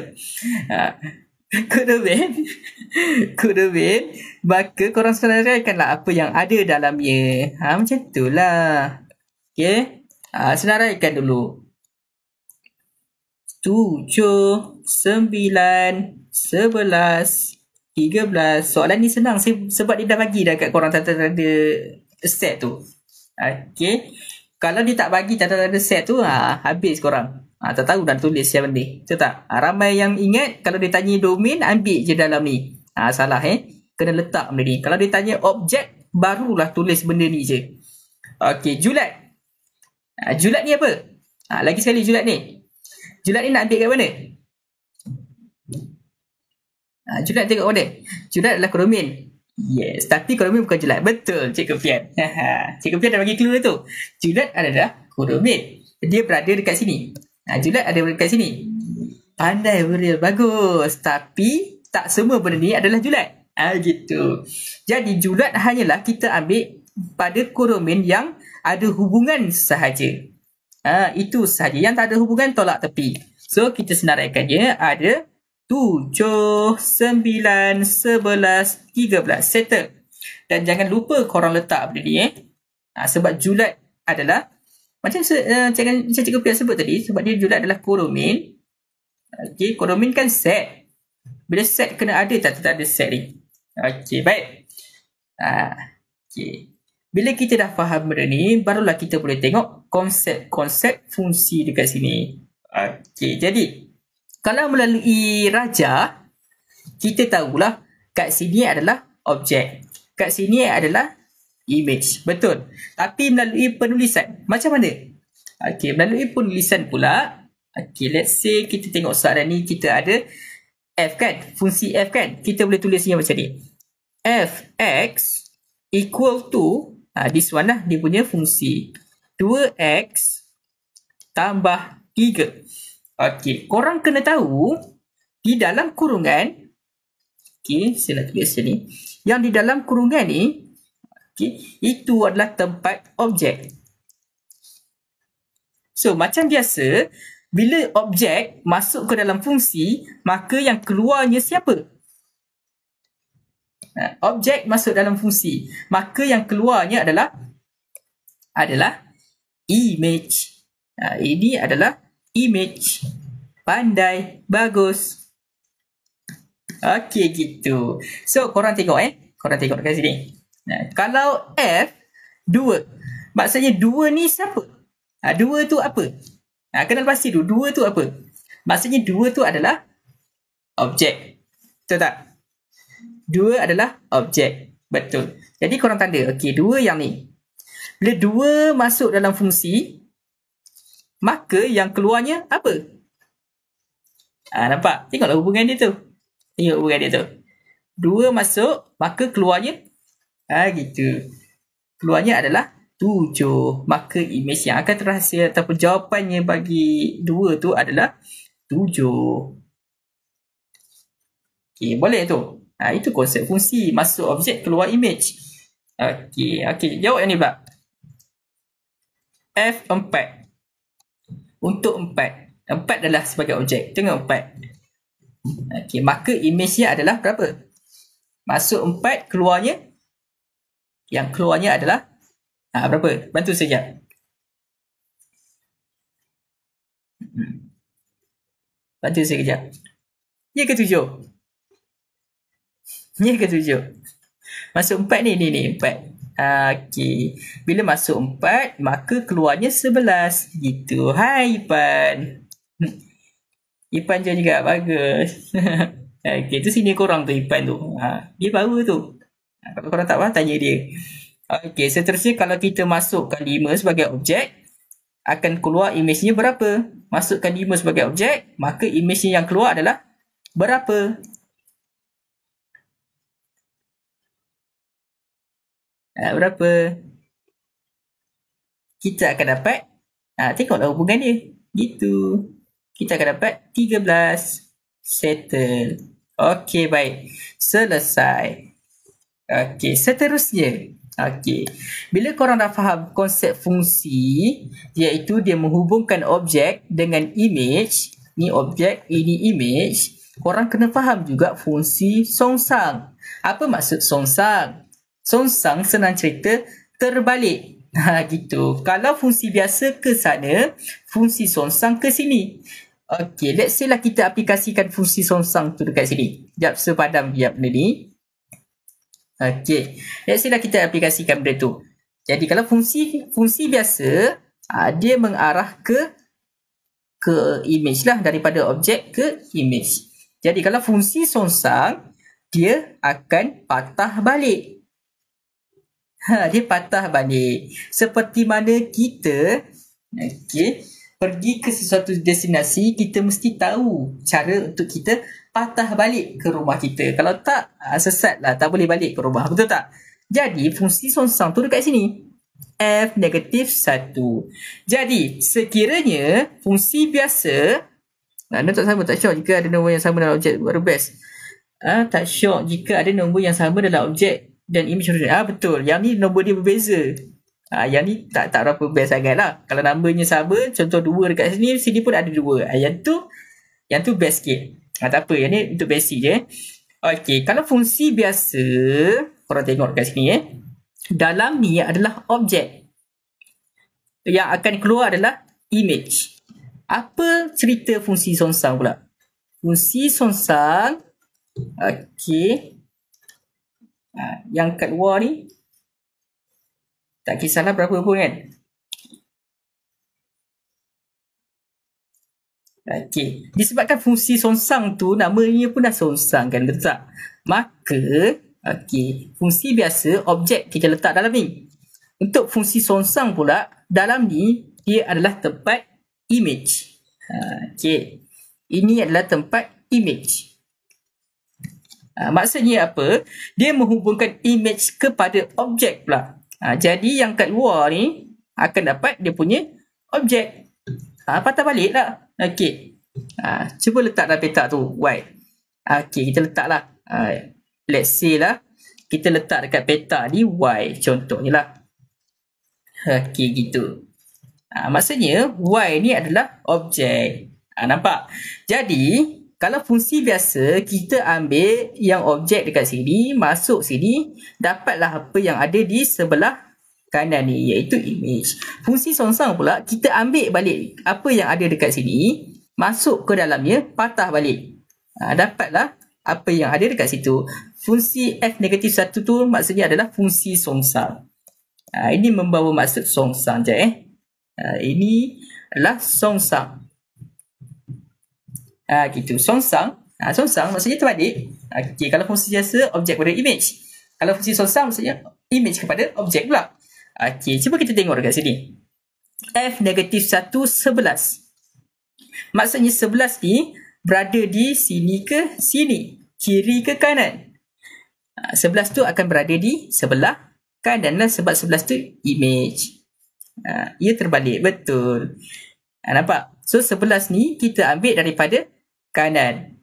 Codomain, maka korang senaraikanlah apa yang ada dalamnya. Macam tu lah. Okay. Senaraikan dulu. 7, 9, 11, 13. Soalan ni senang sebab dia dah bagi dah kat korang tanda-tanda set tu. Okay. Kalau dia tak bagi tanda-tanda set tu, habis korang. Tak tahu dah tulis siapa benda. Betul tak? Ramai yang ingat kalau dia tanya domain, ambil je dalam ni. Salah Kena letak benda ni. Kalau dia tanya objek, barulah tulis benda ni je. Okey, julat. Julat ni apa? Lagi sekali julat ni. Julat ni nak ambil kat mana? Julat tengok mana? Julat adalah codomain. Yes, tapi codomain bukan julat. Betul, Cikgu Fian. Cikgu Fian dah bagi clue tu. Julat adalah codomain. Dia berada dekat sini. Julat ada dekat sini. Pandai Beril, bagus. Tapi tak semua benda ni adalah julat. Gitu. Jadi julat hanyalah kita ambil pada codomain yang ada hubungan sahaja. Itu sahaja. Yang tak ada hubungan tolak tepi. So kita senaraikannya ada 7, 9, 11, 13. Settle. Dan jangan lupa korang letak benda ni. Sebab julat adalah Macam cikgu Pia sebut tadi, sebab dia juga adalah kodomain. Okey, kodomain kan set. Bila set kena ada tak ada set ni. Okey, baik. Okey. Bila kita dah faham benda ni, barulah kita boleh tengok konsep-konsep fungsi dekat sini. Okey, jadi kalau melalui raja, kita tahulah kat sini adalah objek. Kat sini adalah image. Betul. Tapi melalui penulisan, macam mana? Okey, melalui penulisan pula. Okey, let's say kita tengok soalan ni, kita ada f kan? Fungsi f kan? Kita boleh tulisnya macam ni. Fx equal to, this one lah, dia punya fungsi. 2x tambah 3. Okey, korang kena tahu, di dalam kurungan, okey, saya nak tulis sini. Yang di dalam kurungan ni, okay, itu adalah tempat objek. So, macam biasa, bila objek masuk ke dalam fungsi, maka yang keluarnya siapa? Objek masuk dalam fungsi, maka yang keluarnya adalah image. Ini adalah image. Pandai, bagus. Okey, gitu. So, korang tengok korang tengok dekat sini. Kalau F 2, maksudnya 2 ni siapa? 2 tu apa? Kenal pasti tu, 2 tu apa? Maksudnya 2 tu adalah objek. Betul tak? 2 adalah objek. Betul. Jadi korang tanda, okey, 2 yang ni. Bila 2 masuk dalam fungsi, maka yang keluarnya apa? Nampak? Tengoklah hubungan dia tu. Tengok hubungan dia tu. 2 masuk, maka keluarnya gitu. Keluarnya adalah 7. Maka image yang akan terhasil ataupun jawapannya bagi 2 tu adalah 7. Okey, boleh tu. Itu konsep fungsi. Masuk objek, keluar image. Okey, jawab yang ni pula. F4. Untuk 4. 4 adalah sebagai objek. Tengok 4. Okey, maka image-nya adalah berapa? Masuk 4, keluarnya, yang keluarnya adalah berapa? Bantu sekejap. Bantu sekejap. Ya ke 7? Ya ke 7? Masuk 4 ni 4. Okey. Bila masuk 4, maka keluarnya 11. Gitu. Hai Ipan. Ipan je juga. Bagus. Okey, tu sini korang tu Ipan tu. Dia baru tu. Kalau korang tak faham, tanya dia. Okey, seterusnya kalau kita masukkan 5 sebagai objek, akan keluar image-nya berapa? Masukkan 5 sebagai objek, maka image-nya yang keluar adalah berapa? Berapa? Kita akan dapat, tengoklah hubungan dia. Gitu. Kita akan dapat 13. Settle. Okey, baik. Selesai. Okey, seterusnya. Okey. Bila korang dah faham konsep fungsi, iaitu dia menghubungkan objek dengan image. Ni objek, ini image. Korang kena faham juga fungsi songsang. Apa maksud songsang? Songsang senang cerita terbalik. Gitu. Kalau fungsi biasa ke sana, fungsi songsang ke sini. Okey, let's say lah kita aplikasikan fungsi songsang tu dekat sini. Sekejap, sepadam biar benda ni. Okey, let's say lah kita aplikasikan benda tu. Jadi kalau fungsi biasa, dia mengarah ke image lah, daripada objek ke image. Jadi kalau fungsi songsang, dia akan patah balik. Dia patah balik. Seperti mana kita, pergi ke sesuatu destinasi, kita mesti tahu cara untuk kita patah balik ke rumah kita. Kalau tak, sesat lah, tak boleh balik ke rumah. Betul tak? Jadi, fungsi songsang tu dekat sini. F -1. Jadi, sekiranya fungsi biasa, tak sama, tak syok jika ada nombor yang sama dalam objek baru best. Tak syok jika ada nombor yang sama dalam objek dan image original. Betul. Yang ni nombor dia berbeza. Yang ni tak berapa best sangat lah. Kalau namanya sama, contoh 2 dekat sini pun ada 2. Yang tu best sikit. Tak apa, yang ni untuk basic je. Okey, kalau fungsi biasa, korang tengok dekat sini dalam ni adalah objek. yang akan keluar adalah image. Apa cerita fungsi songsang pula? Fungsi songsang, okey, yang kat luar ni tak kisahlah berapa pun kan. Okey, disebabkan fungsi songsang tu namanya pun dah songsang kan, betul tak? Maka okey, fungsi biasa objek kita letak dalam ni. Untuk fungsi songsang pula dalam ni dia adalah tempat image. Okey. Ini adalah tempat image. Maksudnya apa? Dia menghubungkan image kepada objek pula. Jadi yang kat luar ni akan dapat dia punya objek. Patah balik lah. Okey. Cuba letak dalam peta tu Y. Okey, kita letaklah. Let's say lah kita letak dekat peta ni Y contohnya lah. Okey, gitu. Maksudnya Y ni adalah objek. Nampak? Jadi kalau fungsi biasa kita ambil yang objek dekat sini, masuk sini, dapatlah apa yang ada di sebelah kanan ni, iaitu image. Fungsi songsang pula kita ambil balik apa yang ada dekat sini, masuk ke dalamnya, patah balik. Dapatlah apa yang ada dekat situ. Fungsi F-1 tu maksudnya adalah fungsi songsang. Ini membawa maksud songsang je ini adalah songsang. Gitu. Songsang maksudnya terbalik. Okey, kalau fungsi biasa objek kepada image. Kalau fungsi songsang maksudnya image kepada objek pula. Okey, cuba kita tengok dekat sini. F-1 11. Maksudnya 11 ni berada di sini ke sini, kiri ke kanan. 11 tu akan berada di sebelah kanan lah, sebab 11 tu image. Ia terbalik, betul. Nampak? So 11 ni kita ambil daripada kanan.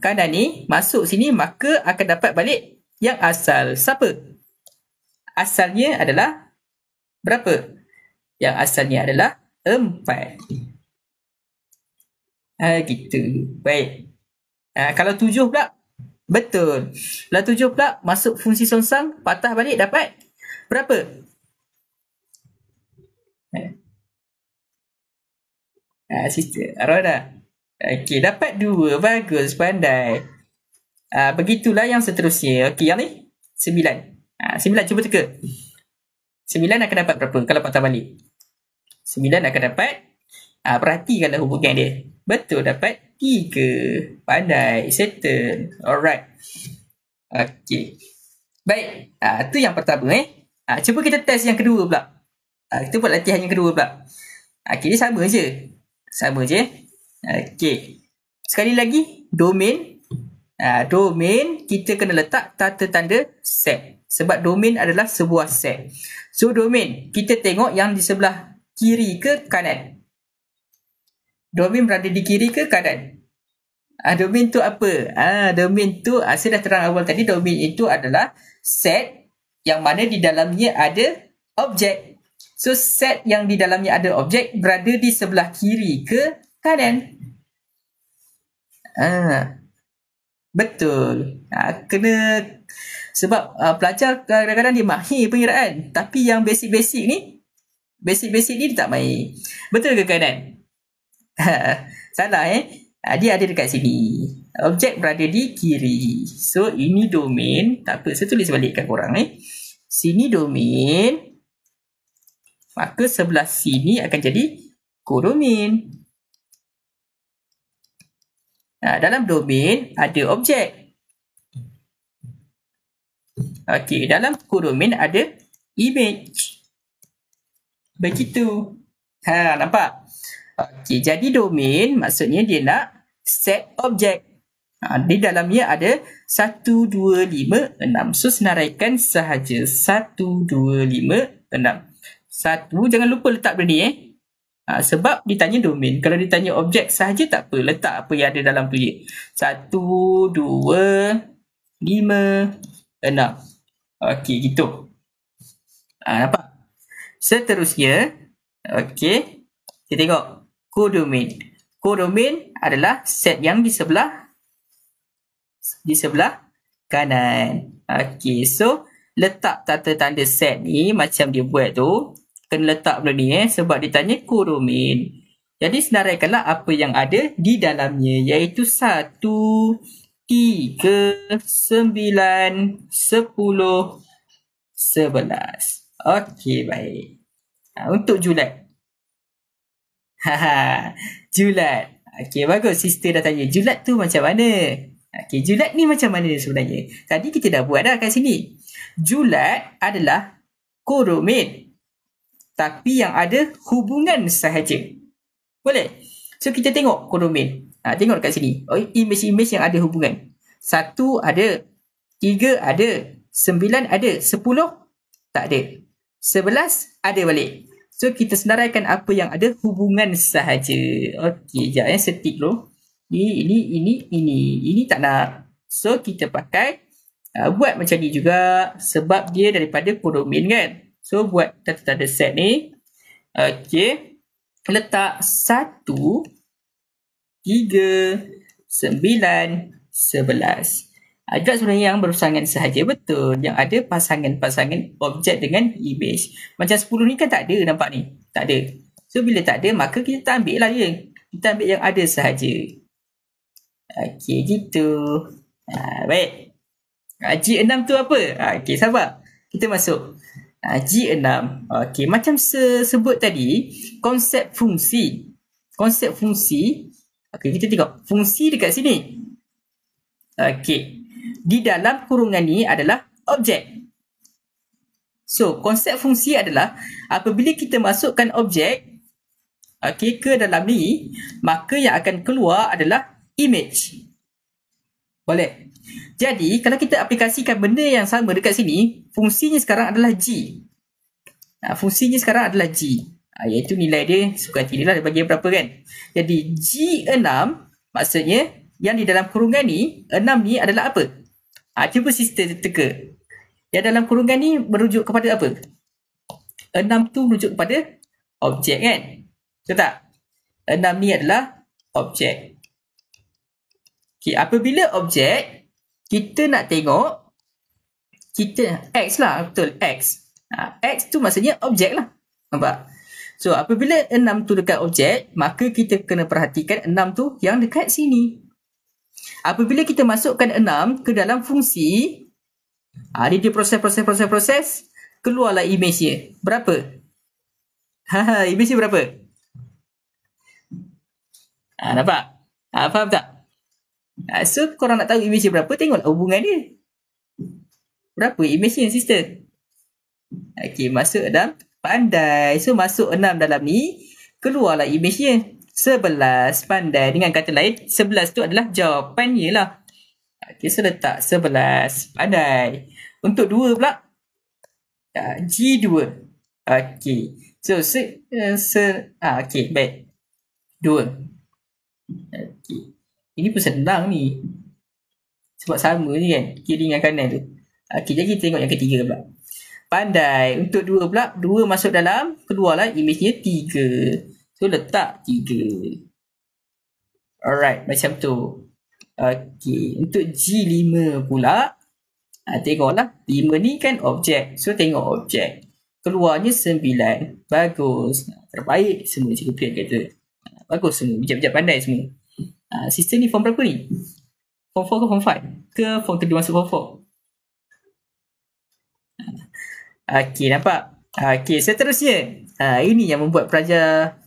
Kanan ni masuk sini, maka akan dapat balik yang asal. Siapa? Asalnya adalah berapa? Yang asalnya adalah 4. Gitu. Baik. Kalau 7 pula, betul. Kalau 7 pula masuk fungsi songsang, patah balik dapat berapa? Sister Arona. Okey, dapat 2. Bagus, pandai. Begitulah yang seterusnya. Okey, yang ni 9. 9 cuba teka. 9 akan dapat berapa kalau patah balik? 9 akan dapat, perhatikanlah hubungan dia. Betul, dapat 3. Pandai, settle. Alright. Okey. Baik, tu yang pertama cuba kita test yang kedua pula. Kita buat latihan yang kedua pula. Okey, dia sama je. Okey. Sekali lagi, domain. Domain kita kena letak tanda tanda set. Sebab domain adalah sebuah set. So, domain kita tengok yang di sebelah kiri ke kanan. Domain berada di kiri ke kanan? Domain tu apa? Domain tu, saya dah terang awal tadi, domain itu adalah set yang mana di dalamnya ada objek. So, set yang di dalamnya ada objek berada di sebelah kiri ke kanan? Betul. Kena, sebab pelajar kadang-kadang dia mahir pengiraan, tapi yang basic-basic ni dia tak mahir. Betul ke kanan? Salah dia ada dekat sini. Objek berada di kiri. So, ini domain. Tak apa, saya tulis balik kat korang Sini domain. Maka sebelah sini akan jadi kodomain. Dalam domain ada objek. Okey, dalam kodomain ada image. Begitu. Nampak? Okey, jadi domain maksudnya dia nak set objek. Di dalamnya ada 1, 2, 5, 6. So, senaraikan sahaja 1, 2, 5, 6. 1, jangan lupa letak benda ni sebab ditanya domain. Kalau ditanya objek sahaja tak apa, letak apa yang ada dalam tu je. 1, 2, 5, 6. Okey, gitu. Nampak? Seterusnya, okey, kita tengok kodomain. Kodomain adalah set yang di sebelah kanan. Okey, so letak tanda-tanda set ni macam dia buat tu. Kena letak benda ni sebab dia tanya kodomain. Jadi senaraikanlah apa yang ada di dalamnya, iaitu 1, 3, 9, 10, 11. Okey, baik. Untuk julat. Julat. Okey, bagus. Sister dah tanya. Julat tu macam mana? Okey, julat ni macam mana sebenarnya? Tadi kita dah buat dah kat sini. Julat adalah kodomain. Tapi yang ada hubungan sahaja. Boleh? So, kita tengok kodomain. Tengok dekat sini. Image-image yang ada hubungan. 1 ada. 3 ada. 9 ada. 10 tak ada. 11 ada balik. So, kita senaraikan apa yang ada hubungan sahaja. Okey, sekejap setik dulu. Ini tak nak. So, kita pakai buat macam ni juga sebab dia daripada kodomain kan. So, buat tanda set ni. Okey. Letak 1, 3, 9, 11. Juga sebenarnya yang berpasangan sahaja, betul. Yang ada pasangan-pasangan objek dengan image. Macam 10 ni kan tak ada, nampak ni? Tak ada. So, bila tak ada, maka kita ambil lah dia. Kita ambil yang ada sahaja. Okey, gitu. Baik. G6 tu apa? Okey, sabar. Kita masuk. G6. Okey, macam sebut tadi, konsep fungsi. Konsep fungsi. Okey, kita tengok. Fungsi dekat sini. Okey. Di dalam kurungan ni adalah objek. So, konsep fungsi adalah apabila kita masukkan objek ke dalam ni, maka yang akan keluar adalah image. Boleh? Jadi, kalau kita aplikasikan benda yang sama dekat sini, fungsinya sekarang adalah G. Fungsinya sekarang adalah G. Iaitu nilai dia suka hati dia lah, dia bagi berapa kan. Jadi, G6 maksudnya yang di dalam kurungan ni, 6 ni adalah apa? Cuba sister teka. Yang dalam kurungan ni merujuk kepada apa? 6 tu merujuk kepada objek kan? Betul tak? 6 ni adalah objek. Okay, apabila objek, kita nak tengok X lah, betul, X. X tu maksudnya objek lah. Nampak? So, apabila 6 tu dekat objek, maka kita kena perhatikan 6 tu yang dekat sini. Apabila kita masukkan 6 ke dalam fungsi, dia proses, keluarlah image dia. Berapa? Image dia berapa? Nampak? Faham tak? So, korang nak tahu image dia berapa, tengoklah hubungan dia. Berapa image dia, sister? Okey, masuk dalam pandai. So, masuk 6 dalam ni, keluarlah image dia. 11, pandai. Dengan kata lain, 11 tu adalah jawapannya lah. Okey, so letak 11, pandai. Untuk 2 pula, G2. Okey. So, okey, baik. 2. Okey. Ini pun senang ni. Sebab sama ni kan, kiri dengan kanan tu. Okey, jadi kita tengok yang ketiga pula. Pandai. Untuk 2 pula, 2 masuk dalam, keluarlah image-nya 3. So, letak 3. Alright, macam tu. Okey, untuk G5 pula, tengoklah. 5 ni kan objek. So, tengok objek. Keluarnya 9. Bagus. Terbaik semua cikgu kata. Bagus semua. Bijak-bijak pandai semua. Sister ni form berapa ni? Form 4 ke form 5? Ke form kedua masuk form 4? Okey, nampak? Okey, seterusnya. Ini yang membuat pelajar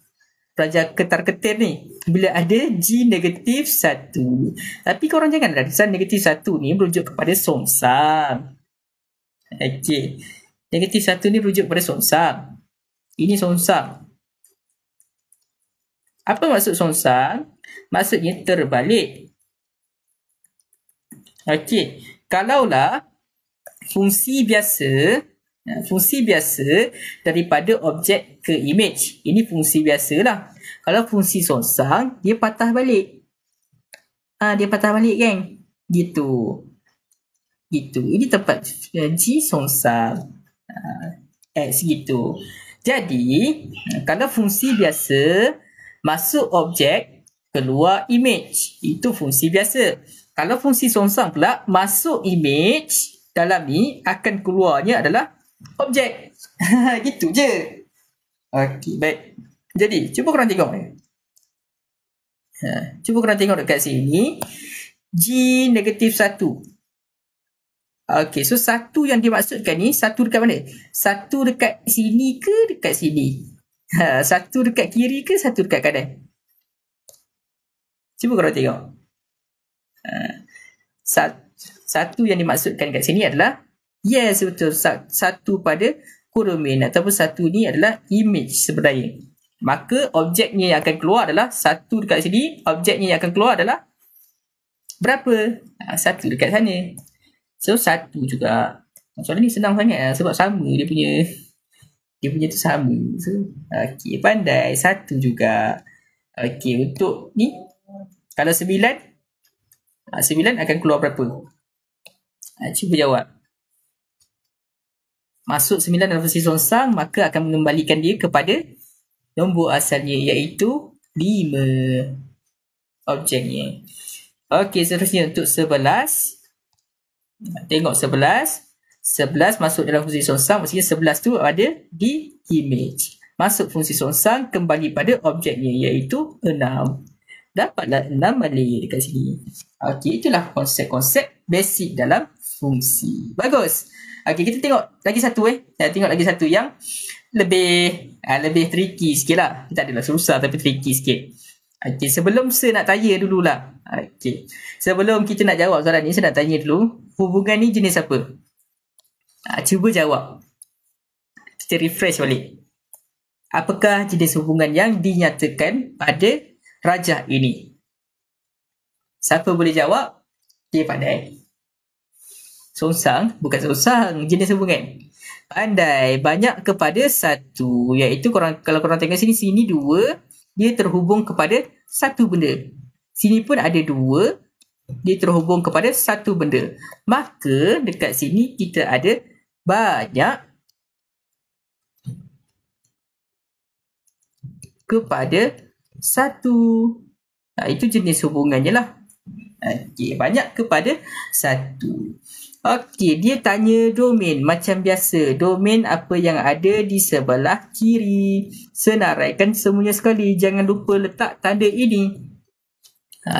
ketar-ketir ni. Bila ada G negatif 1. Tapi korang jangan rasa negatif 1 ni merujuk kepada songsam. Okey. Negatif 1 ni merujuk kepada songsam. Ini songsam. Apa maksud songsam? Maksudnya terbalik. Okey. Kalaulah fungsi biasa daripada objek ke image. Ini fungsi biasa lah. Kalau fungsi songsang, dia patah balik. Dia patah balik kan? Gitu. Ini tempat G songsang. X gitu. Jadi, kalau fungsi biasa, masuk objek, keluar image. Itu fungsi biasa. Kalau fungsi songsang pula, masuk image, dalam ni akan keluarnya adalah objek. Gitu je. Okey, baik. Jadi, cuba korang tengok. Cuba korang tengok dekat sini. G negatif 1. Okey, so 1 yang dimaksudkan ni, 1 dekat mana? 1 dekat sini ke dekat sini? 1 dekat kiri ke 1 dekat kanan? Cuba korang tengok. Satu yang dimaksudkan kat sini adalah, yes, betul, 1 pada kodomain ataupun 1 ni adalah image sebenarnya. Maka objeknya yang akan keluar adalah 1 dekat sini, objeknya yang akan keluar adalah berapa? 1 dekat sana. So 1 juga. Soalan ni senang sangat sebab sama dia punya tu sama. So okey, pandai. 1 juga. Okey, untuk ni kalau 9 akan keluar berapa? Cuba jawab. Masuk 9 dalam fungsi songsang, maka akan mengembalikan dia kepada nombor asalnya, iaitu 5 objeknya. Okey, seterusnya untuk 11. Tengok 11. 11 masuk dalam fungsi songsang, maksudnya 11 tu ada di image. Masuk fungsi songsang, kembali pada objeknya, iaitu 6. Dapatlah 6 balik dekat sini. Okey, itulah konsep-konsep basic dalam fungsi. Bagus. Okey, kita tengok lagi satu tengok lagi satu yang lebih tricky sikit lah. Tak adalah susah tapi tricky sikit. Okey, sebelum saya nak tanya dululah. Okey, sebelum kita nak jawab soalan ni, saya nak tanya dulu, hubungan ni jenis apa? Cuba jawab. Kita refresh balik. Apakah jenis hubungan yang dinyatakan pada rajah ini? Siapa boleh jawab? Dia pandai. Songsang, bukan songsang, jenis hubungan. Pandai, banyak kepada 1, iaitu kalau korang tengok sini 2, dia terhubung kepada satu benda. Sini pun ada 2, dia terhubung kepada satu benda. Maka dekat sini kita ada banyak kepada 1. Itu jenis hubungannya lah. Okey, banyak kepada 1. Okey, dia tanya domain macam biasa. Domain apa yang ada di sebelah kiri. Senaraikan semuanya sekali. Jangan lupa letak tanda ini.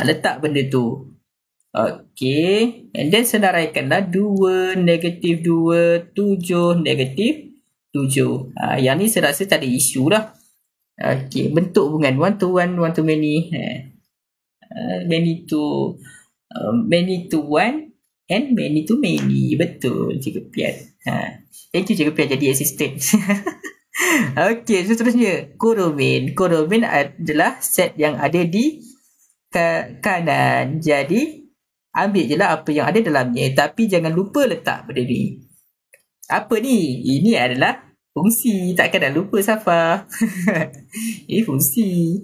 Letak benda tu. Okey, and then senaraikanlah 2, negatif 2, 7, negatif 7. Yang ni saya rasa tak ada isu lah. Okey, bentuk hubungan one to one, one to many, many to one, and many to many. Betul, Cikgu Pian. Thank you Cikgu Pian jadi assistant. Okey, seterusnya kodomain. Kodomain adalah set yang ada di kanan. Jadi ambil je lah apa yang ada dalamnya, tapi jangan lupa letak benda ni. Apa ni? Ini adalah fungsi. Takkan nak lupa Safa. Ini fungsi.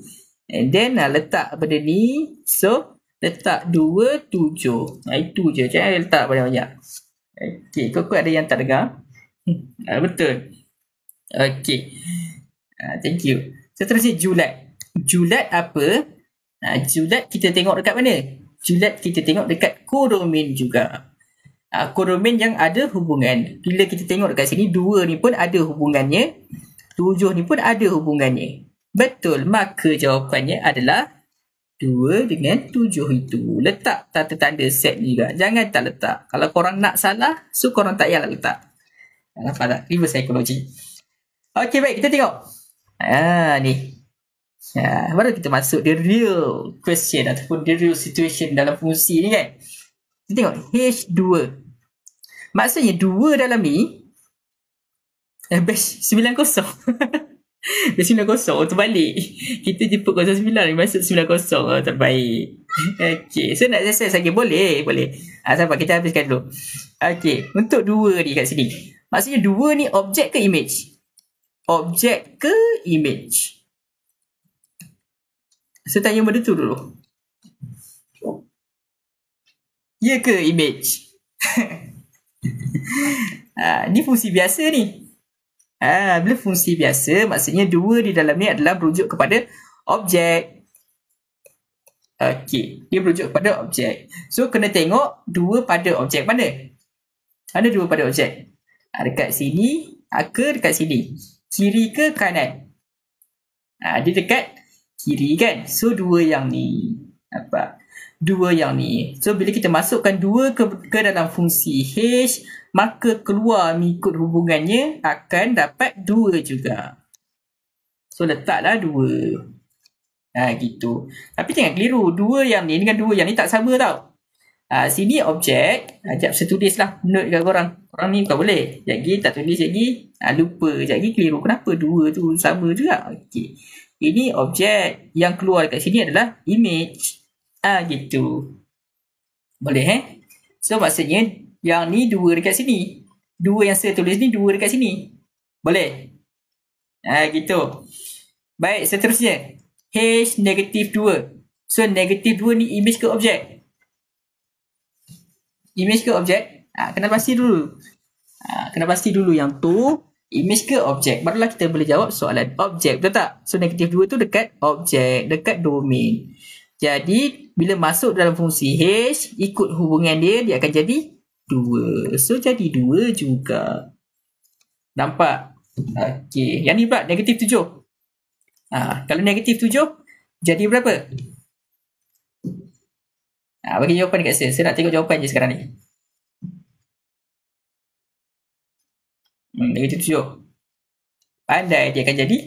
And then letak benda ni. So letak 2, 7. Itu je. Jangan letak banyak-banyak. Okay, kau ada yang tak dengar? Betul. Okay. Thank you. Seterusnya julat. Julat apa? Julat kita tengok dekat mana? Julat kita tengok dekat kodomain juga. Kodomain yang ada hubungan. Bila kita tengok dekat sini, 2 ni pun ada hubungannya. 7 ni pun ada hubungannya. Betul. Maka jawapannya adalah 2 dengan 7 itu. Letak tanda-tanda set juga. Jangan tak letak. Kalau korang nak salah, so korang tak payahlah letak. Nampak tak? Reverse psychology. Okey, baik. Kita tengok. Ni. Baru kita masuk the real question ataupun the real situation dalam fungsi ni kan. Kita tengok H2. Maksudnya 2 dalam ni batch 90. Batch 90. Terbalik. Kita jemput 09 masuk 90. Terbaik. Okay, so nak selesai lagi? Boleh. Sabar, kita habiskan dulu. Okay, untuk 2 ni kat sini. Maksudnya 2 ni objek ke image? Objek ke image? Saya tanya benda tu dulu. Ya ke image? Ni fungsi biasa ni. Bila fungsi biasa, maksudnya 2 di dalam ni adalah merujuk kepada objek. Okey, dia merujuk kepada objek. So, kena tengok 2 pada objek mana? Ada 2 pada objek. Dekat sini ke dekat sini? Kiri ke kanan? Dia dekat kiri kan. So 2 yang ni. Nampak? 2 yang ni. So bila kita masukkan 2 ke dalam fungsi H, maka keluar mengikut hubungannya akan dapat 2 juga. So letaklah 2. Gitu. Tapi jangan keliru. 2 yang ni dengan 2 yang ni tak sama tau. Sini objek. Sekejap saya tulislah note kat korang. Korang ni bukan boleh. Sekejap lagi tak tulis lagi. Lupa. Sekejap lagi keliru. Kenapa 2 tu sama juga? Okay. Ini objek. Yang keluar dekat sini adalah image. Gitu. Boleh So maksudnya yang ni 2 dekat sini. 2 yang saya tulis ni 2 dekat sini. Boleh? Gitu. Baik, seterusnya. H negatif 2. So negatif 2 ni image ke objek? Image ke objek? Kena pasti dulu. Kena pasti dulu yang tu image ke objek. Barulah kita boleh jawab soalan objek. Betul tak? So negatif 2 tu dekat objek. Dekat domain. Jadi bila masuk dalam fungsi H, ikut hubungan dia akan jadi 2. So jadi 2 juga. Nampak? Okey. Yang ni pula negatif 7. Kalau negatif 7, jadi berapa? Bagi jawapan dekat saya. Saya nak tengok jawapan je sekarang ni. Negatif 7. Pandai, dia akan jadi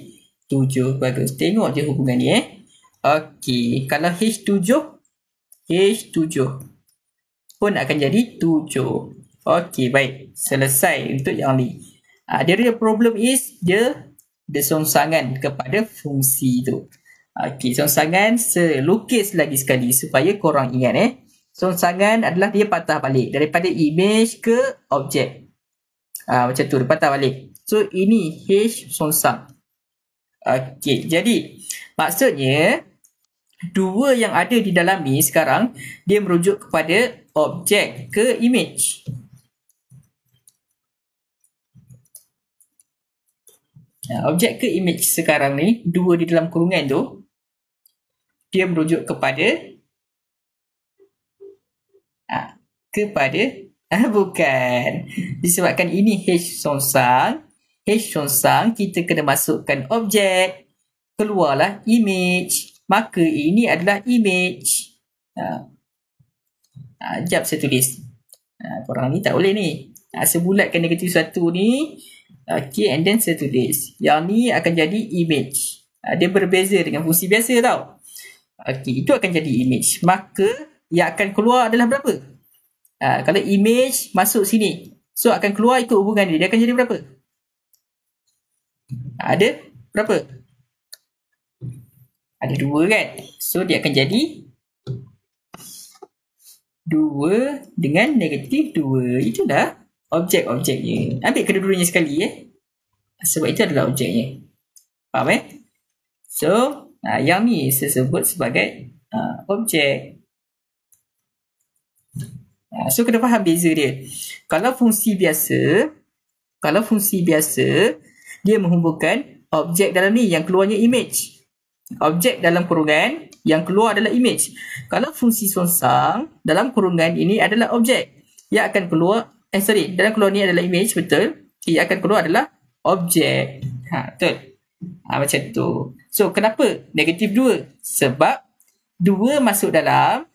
7. Bagus. Tengok je hubungan ni Okey. Kalau H7 pun akan jadi 7. Okey, baik. Selesai untuk yang ni. Dia problem is dia songsangan kepada fungsi tu. Okey, songsangan lukis lagi sekali supaya korang ingat Songsangan adalah dia patah balik daripada image ke objek. Macam tu, dia patah balik. So ini H songsang. Okey, jadi maksudnya 2 yang ada di dalam ni sekarang dia merujuk kepada objek ke image. Objek ke image sekarang ni 2 di dalam kurungan tu dia merujuk kepada bukan, disebabkan ini H songsang. Kita kena masukkan objek, keluarlah image, maka ini adalah image. Sekejap saya tulis. Korang ni tak boleh ni. Saya bulatkan negatif 1 ni. Okay, and then saya tulis. Yang ni akan jadi image. Dia berbeza dengan fungsi biasa tau. Okay, itu akan jadi image. Maka yang akan keluar adalah berapa? Kalau image masuk sini, so akan keluar ikut hubungan dia. Dia akan jadi berapa? Ada berapa? Ada 2 kan? So dia akan jadi 2 dengan negatif 2. Itulah objek-objeknya. Ambil kedua-duanya sekali sebab itu adalah objeknya. Faham So yang ni saya sebut sebagai objek. So kena faham beza dia. Kalau fungsi biasa dia menghubungkan objek dalam ni yang keluarnya image. Objek dalam kurungan yang keluar adalah image. Kalau fungsi songsang dalam kurungan ini adalah objek yang akan keluar dalam keluar ni adalah image, betul. Yang akan keluar adalah objek. Betul. Macam tu. So kenapa negatif 2? Sebab 2 masuk dalam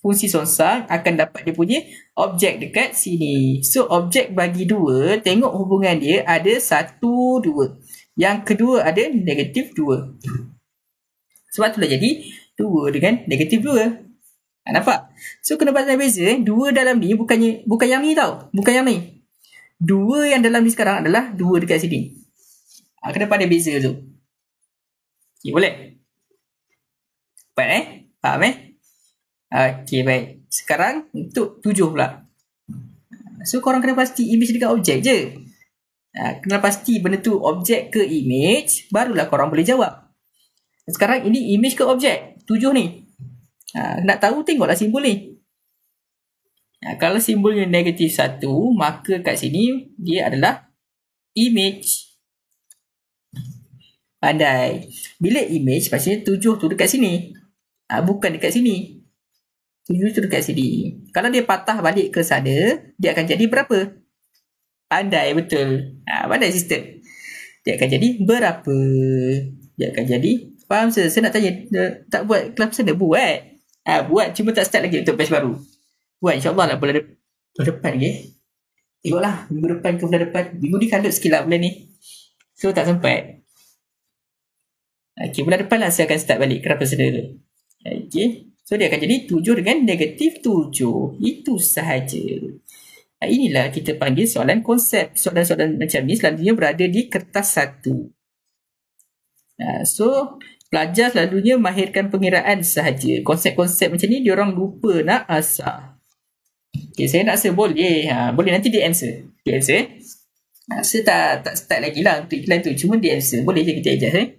fungsi songsang akan dapat dia punya objek dekat sini. So objek bagi 2, tengok hubungan dia ada 1, 2. Yang kedua ada negatif 2. Sebab itulah jadi 2 dengan negatif 2. Nampak? So kena pandai beza. 2 dalam ni bukan yang ni tau. Bukan yang ni. 2 yang dalam ni sekarang adalah 2 dekat sini. Kena pandai beza tu. Okay, boleh? Dapat Faham Okay, baik. Sekarang untuk 7 pula. So korang kena pasti image dekat objek je. Kena pasti benda tu objek ke image, barulah korang boleh jawab. Sekarang ini image ke objek? 7 ni. Nak tahu tengoklah simbol ni. Kalau simbolnya negatif 1, maka kat sini dia adalah image. Pandai. Bila image, maksudnya 7 tu dekat sini. Bukan dekat sini. 7 tu dekat sini. Kalau dia patah balik ke sana, dia akan jadi berapa? Pandai, betul. Pandai sistem. Dia akan jadi berapa? biarkan jadi. Faham saya? Saya nak tanya, tak buat kelas sana? Buat. Buat, cuma tak start lagi untuk batch baru. Buat, insyaAllah lah bulan depan lagi. Tengoklah, minggu depan ke bulan depan. Minggu ni kalut sikit lah bulan ni. So, tak sempat. Okay, bulan depan lah saya akan start balik kelas sana tu. Okay. So, dia akan jadi 7 dengan negatif 7. Itu sahaja. Inilah kita panggil soalan konsep. Soalan-soalan macam ni selalunya berada di kertas 1. So, pelajar selalunya mahirkan pengiraan sahaja. Konsep-konsep macam ni diorang lupa nak asah. Okay, saya nak answer boleh. Boleh, nanti dia answer. Dia answer. Saya tak start lagi lah untuk iklan tu. Cuma dia answer. Boleh je kita adjust.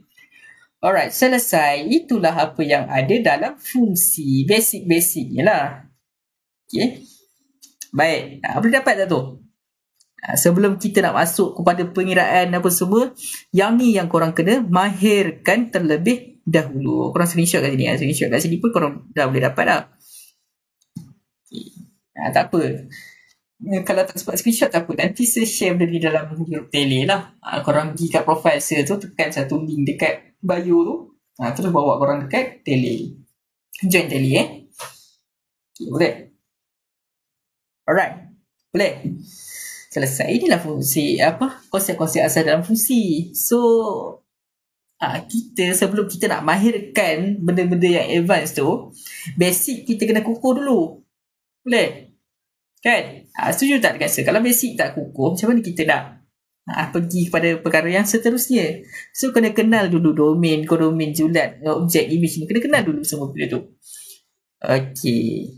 Alright, selesai. Itulah apa yang ada dalam fungsi. Basic-basicnya lah. Okay. Baik. Boleh dapat tak tu? Sebelum kita nak masuk kepada pengiraan apa semua, yang ni yang korang kena mahirkan terlebih dahulu. Korang screenshot kat sini. Screenshot kat sini pun korang dah boleh dapat dah. Okay. Tak apa. Kalau tak sempat screenshot tak apa. Nanti saya share benda ni dalam grup tele lah. Korang pergi kat profile saya tu, tekan satu link dekat bio tu. Terus bawa korang dekat tele. Join tele Okay, boleh? Alright. Boleh? Selesai. Inilah fungsi konsep-konsep asal dalam fungsi. So kita sebelum kita nak mahirkan benda-benda yang advance tu, basic kita kena kukuh dulu. Boleh? Kan? Setuju tak dengan saya? Kalau basic tak kukuh, macam mana kita nak pergi kepada perkara yang seterusnya? So kena kenal dulu domain, kodomain, julat, objek, image ni. Kena kenal dulu semua benda tu. Okay.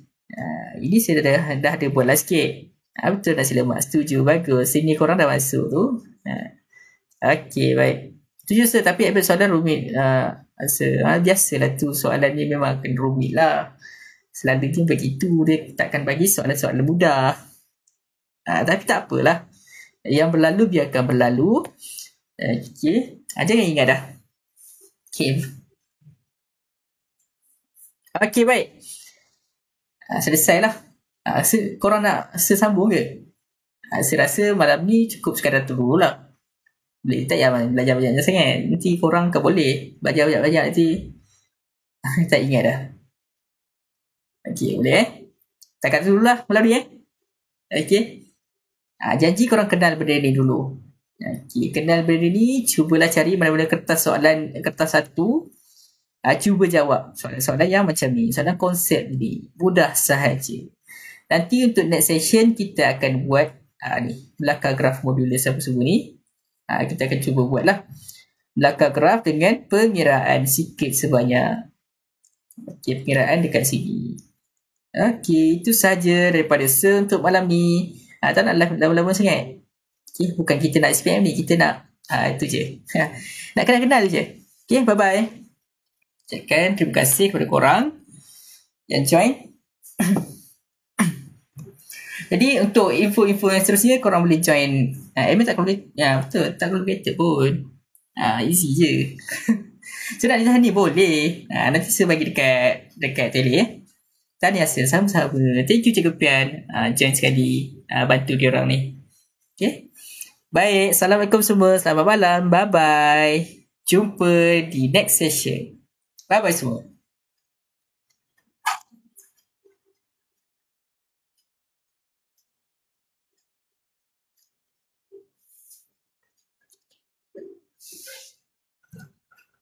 Ini saya dah ada buat lah sikit. Betul dah sila mak. Setuju. Bagus. Sini korang dah masuk tu. Okay, baik. Setuju sir. Tapi ada soalan rumit. Biasalah tu. Soalan ni memang akan rumit lah. Selalunya begitu. Dia takkan bagi soalan-soalan mudah. Tapi tak apalah. Yang berlalu biarkan berlalu. Okay. Jangan ingat dah. Okay. Okay, baik. Selesai lah. Korang nak sesambung ke? Saya rasa malam ni cukup sekadar tu dulu lah. Boleh tak payah belajar banyak sangat. Nanti korang kan boleh belajar banyak-banyak nanti. Tak ingat dah. Okay, boleh Takat dulu lah malam ni Okay. Janji korang kenal benda ni dulu. Okay, kenal benda ni. Cubalah cari mana-mana kertas soalan, kertas 1. Cuba jawab soalan-soalan yang macam ni. Soalan konsep ni mudah sahaja. Nanti untuk next session kita akan buat ni belakang graf modulus apa semua ni. Kita akan cuba buat lah belakang graf dengan pengiraan sikit sebanyak. Okay, pengiraan dekat sini. Okay, itu saja daripada saya untuk malam ni. Tak nak live lama-lama sangat. Okay, bukan kita nak SPM ni, kita nak itu je. Nak kenal-kenal je. Okay, bye-bye. Cakap terima kasih kepada korang yang join. Jadi untuk info-info yang seterusnya korang boleh join. Admin tak boleh. Betul, tak complicated pun. Easy je. So nak ni boleh. Nanti saya bagi dekat tele Tahniah sama-sama. Thank you Cikgu Pian. Join sekali. Bantu diorang ni. Okay. Baik. Assalamualaikum semua. Selamat malam. Bye-bye. Jumpa di next session. Bye-bye semua.